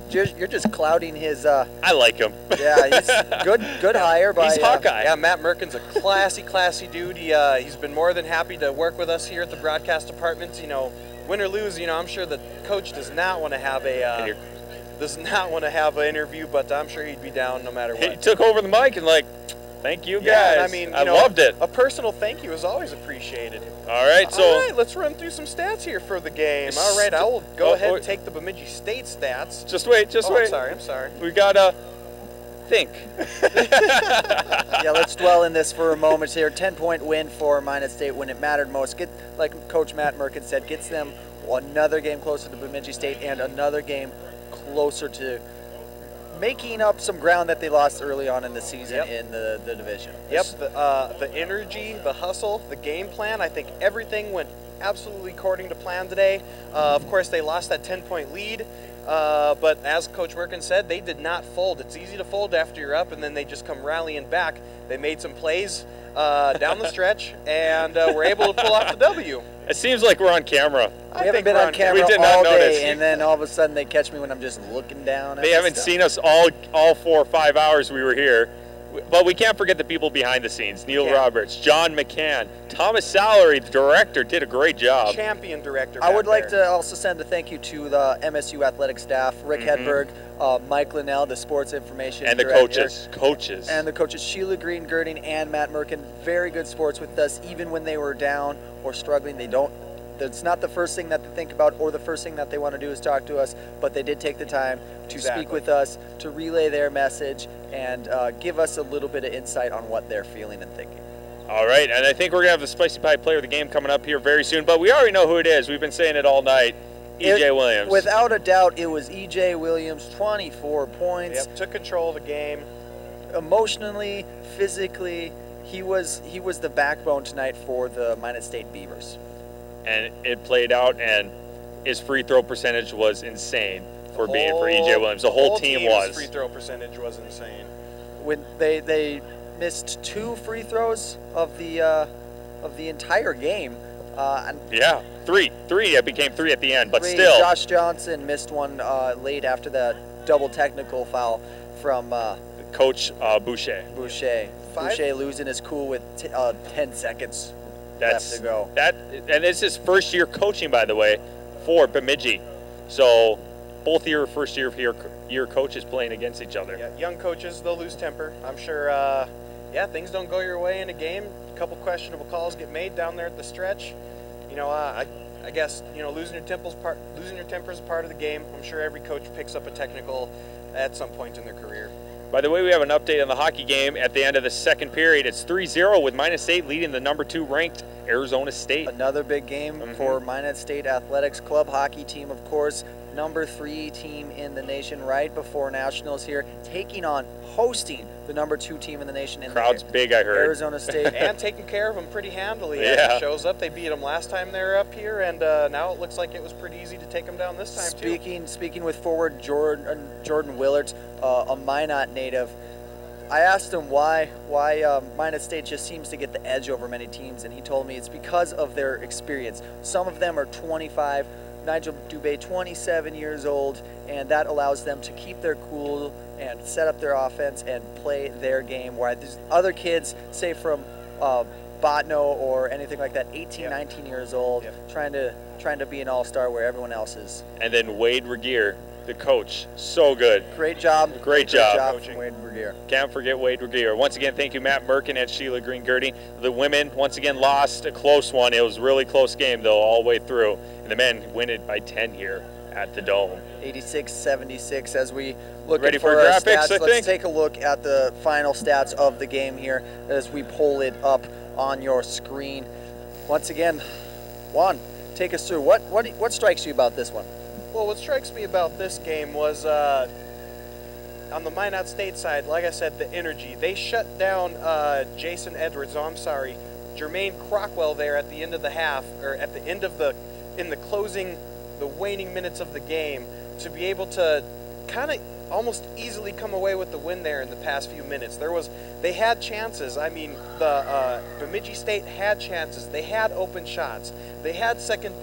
C: you're just clouding his.
A: I like him.
C: Yeah, he's good hire by.
A: He's Hawkeye.
B: Yeah, Matt Merkin's a classy dude. He's been more than happy to work with us here at the broadcast department. Win or lose, I'm sure the coach does not want to have an interview, but I'm sure he'd be down no matter what.
A: He took over the mic and thank you guys.
B: Yeah,
A: I loved it.
B: A personal thank you is always appreciated.
A: All right, so.
B: All right, let's run through some stats here for the game. All right, I will go ahead and take the Bemidji State stats.
A: Just wait.
B: I'm sorry.
A: We got to think.
C: Yeah, let's dwell in this for a moment here. 10-point win for Minot State when it mattered most. Like Coach Matt Merkin said, gets them another game closer to Bemidji State and another game closer to making up some ground that they lost early on in the season in the division.
B: Yep, the energy, the hustle, the game plan, I think everything went absolutely according to plan today. Of course, they lost that 10-point lead, but as Coach Merkin said, they did not fold. It's easy to fold after you're up, and then they just come rallying back. They made some plays down the stretch, and were able to pull off the W.
A: It seems like we're on camera.
C: We haven't been on camera
A: we did not
C: all
A: notice.
C: day, and then all of a sudden they catch me when I'm just looking down at
A: They haven't
C: stuff.
A: seen us all 4 or 5 hours we were here. But we can't forget the people behind the scenes. Neil Roberts, John McCann, Thomas Sallery, the director, did a great job.
B: Champion director.
C: I would like to also send a thank you to the MSU athletic staff, Rick Hedberg, Mike Linnell, the sports information
A: and the
C: director,
A: coaches.
C: And the coaches, Sheila Green Girding and Matt Merkin, very good sports with us, even when they were down or struggling. It's not the first thing that they think about or the first thing that they want to do is talk to us, but they did take the time to speak with us, to relay their message, and give us a little bit of insight on what they're feeling and thinking.
A: All right, and I think we're going to have the Spicy Pie player of the game coming up here very soon, but we already know who it is. We've been saying it all night. E.J. Williams.
C: Without a doubt, it was E.J. Williams, 24 points.
B: Yep, took control of the game.
C: Emotionally, physically, he was the backbone tonight for the Minot State Beavers.
A: And it played out, and his free throw percentage was insane for E.J. Williams. The whole team was.
B: Free throw percentage was insane.
C: When they missed 2 free throws of the entire game.
A: Yeah, three. It became 3 at the end, but
C: 3.
A: still.
C: Josh Johnson missed one late after that double technical foul from
A: Coach Boucher.
C: Boucher losing his cool with 10 seconds left to go.
A: And this is first year coaching, by the way, for Bemidji. So both your first year coaches playing against each other.
B: Yeah, young coaches, they'll lose temper. I'm sure, things don't go your way in a game. A couple questionable calls get made down there at the stretch. You know, I guess, losing your temper is part of the game. I'm sure every coach picks up a technical at some point in their career.
A: By the way, we have an update on the hockey game at the end of the second period. It's 3-0 with Minot State leading the number 2 ranked Arizona State.
C: Another big game for Minot State Athletics Club hockey team, of course. Number 3 team in the nation right before nationals here, hosting the number 2 team in the nation.
A: Crowd's big, I heard.
C: Arizona State.
B: And taking care of them pretty handily.
A: Yeah.
B: It shows up. They beat them last time they were up here, and now it looks like it was pretty easy to take them down this time, too.
C: Speaking with forward Jordan Willard, a Minot native, I asked him why Minot State just seems to get the edge over many teams, and he told me it's because of their experience. Some of them are 25, Nigel Dubé 27 years old, and that allows them to keep their cool and set up their offense and play their game, where there's other kids, say from Botno or anything like that, 18, 19 years old, trying to be an all-star where everyone else is.
A: And then Wade Regier, the coach, so good.
C: Great job.
A: Great job
C: from Wade Regier.
A: Can't forget Wade Regier. Once again, thank you, Matt Merkin and Sheila Green Girding. The women, once again, lost a close one. It was a really close game, though, all the way through. And the men win it by 10 here at the Dome.
C: 86-76 as we look
A: ready
C: for
A: graphics,
C: stats.
A: I think?
C: Let's take a look at the final stats of the game here as we pull it up on your screen. Once again, Juan, take us through. What strikes you about this one?
B: Well, what strikes me about this game was on the Minot State side, like I said, the energy. They shut down Jermaine Crockwell there at the end of the half, or at the end of in the closing, the waning minutes of the game, to be able to kind of almost easily come away with the win there in the past few minutes. They had chances. I mean, the Bemidji State had chances. They had open shots. They had second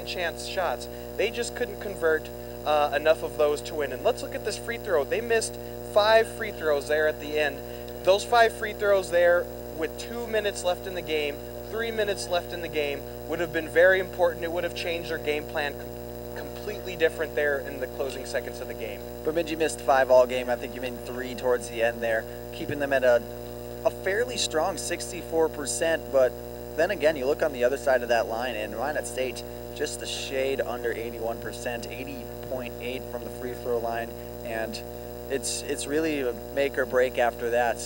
B: chance shots. They just couldn't convert enough of those to win. And let's look at this free throw. They missed 5 free throws there at the end. Those 5 free throws there with 2 minutes left in the game, 3 minutes left in the game, would have been very important. It would have changed their game plan completely different there in the closing seconds of the game.
C: Bemidji missed 5 all game. I think you mean 3 towards the end there, keeping them at a fairly strong 64%. But then again, you look on the other side of that line, and Minot State just a shade under 81%, 80.8 from the free throw line, and it's really a make or break after that.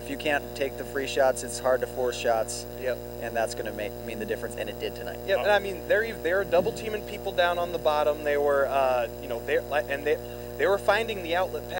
C: if you can't take the free shots, it's hard to force shots.
B: Yep.
C: And that's going to mean the difference, and it did tonight.
B: Yep. And I mean, they're double teaming people down on the bottom. They were, they were finding the outlet pass.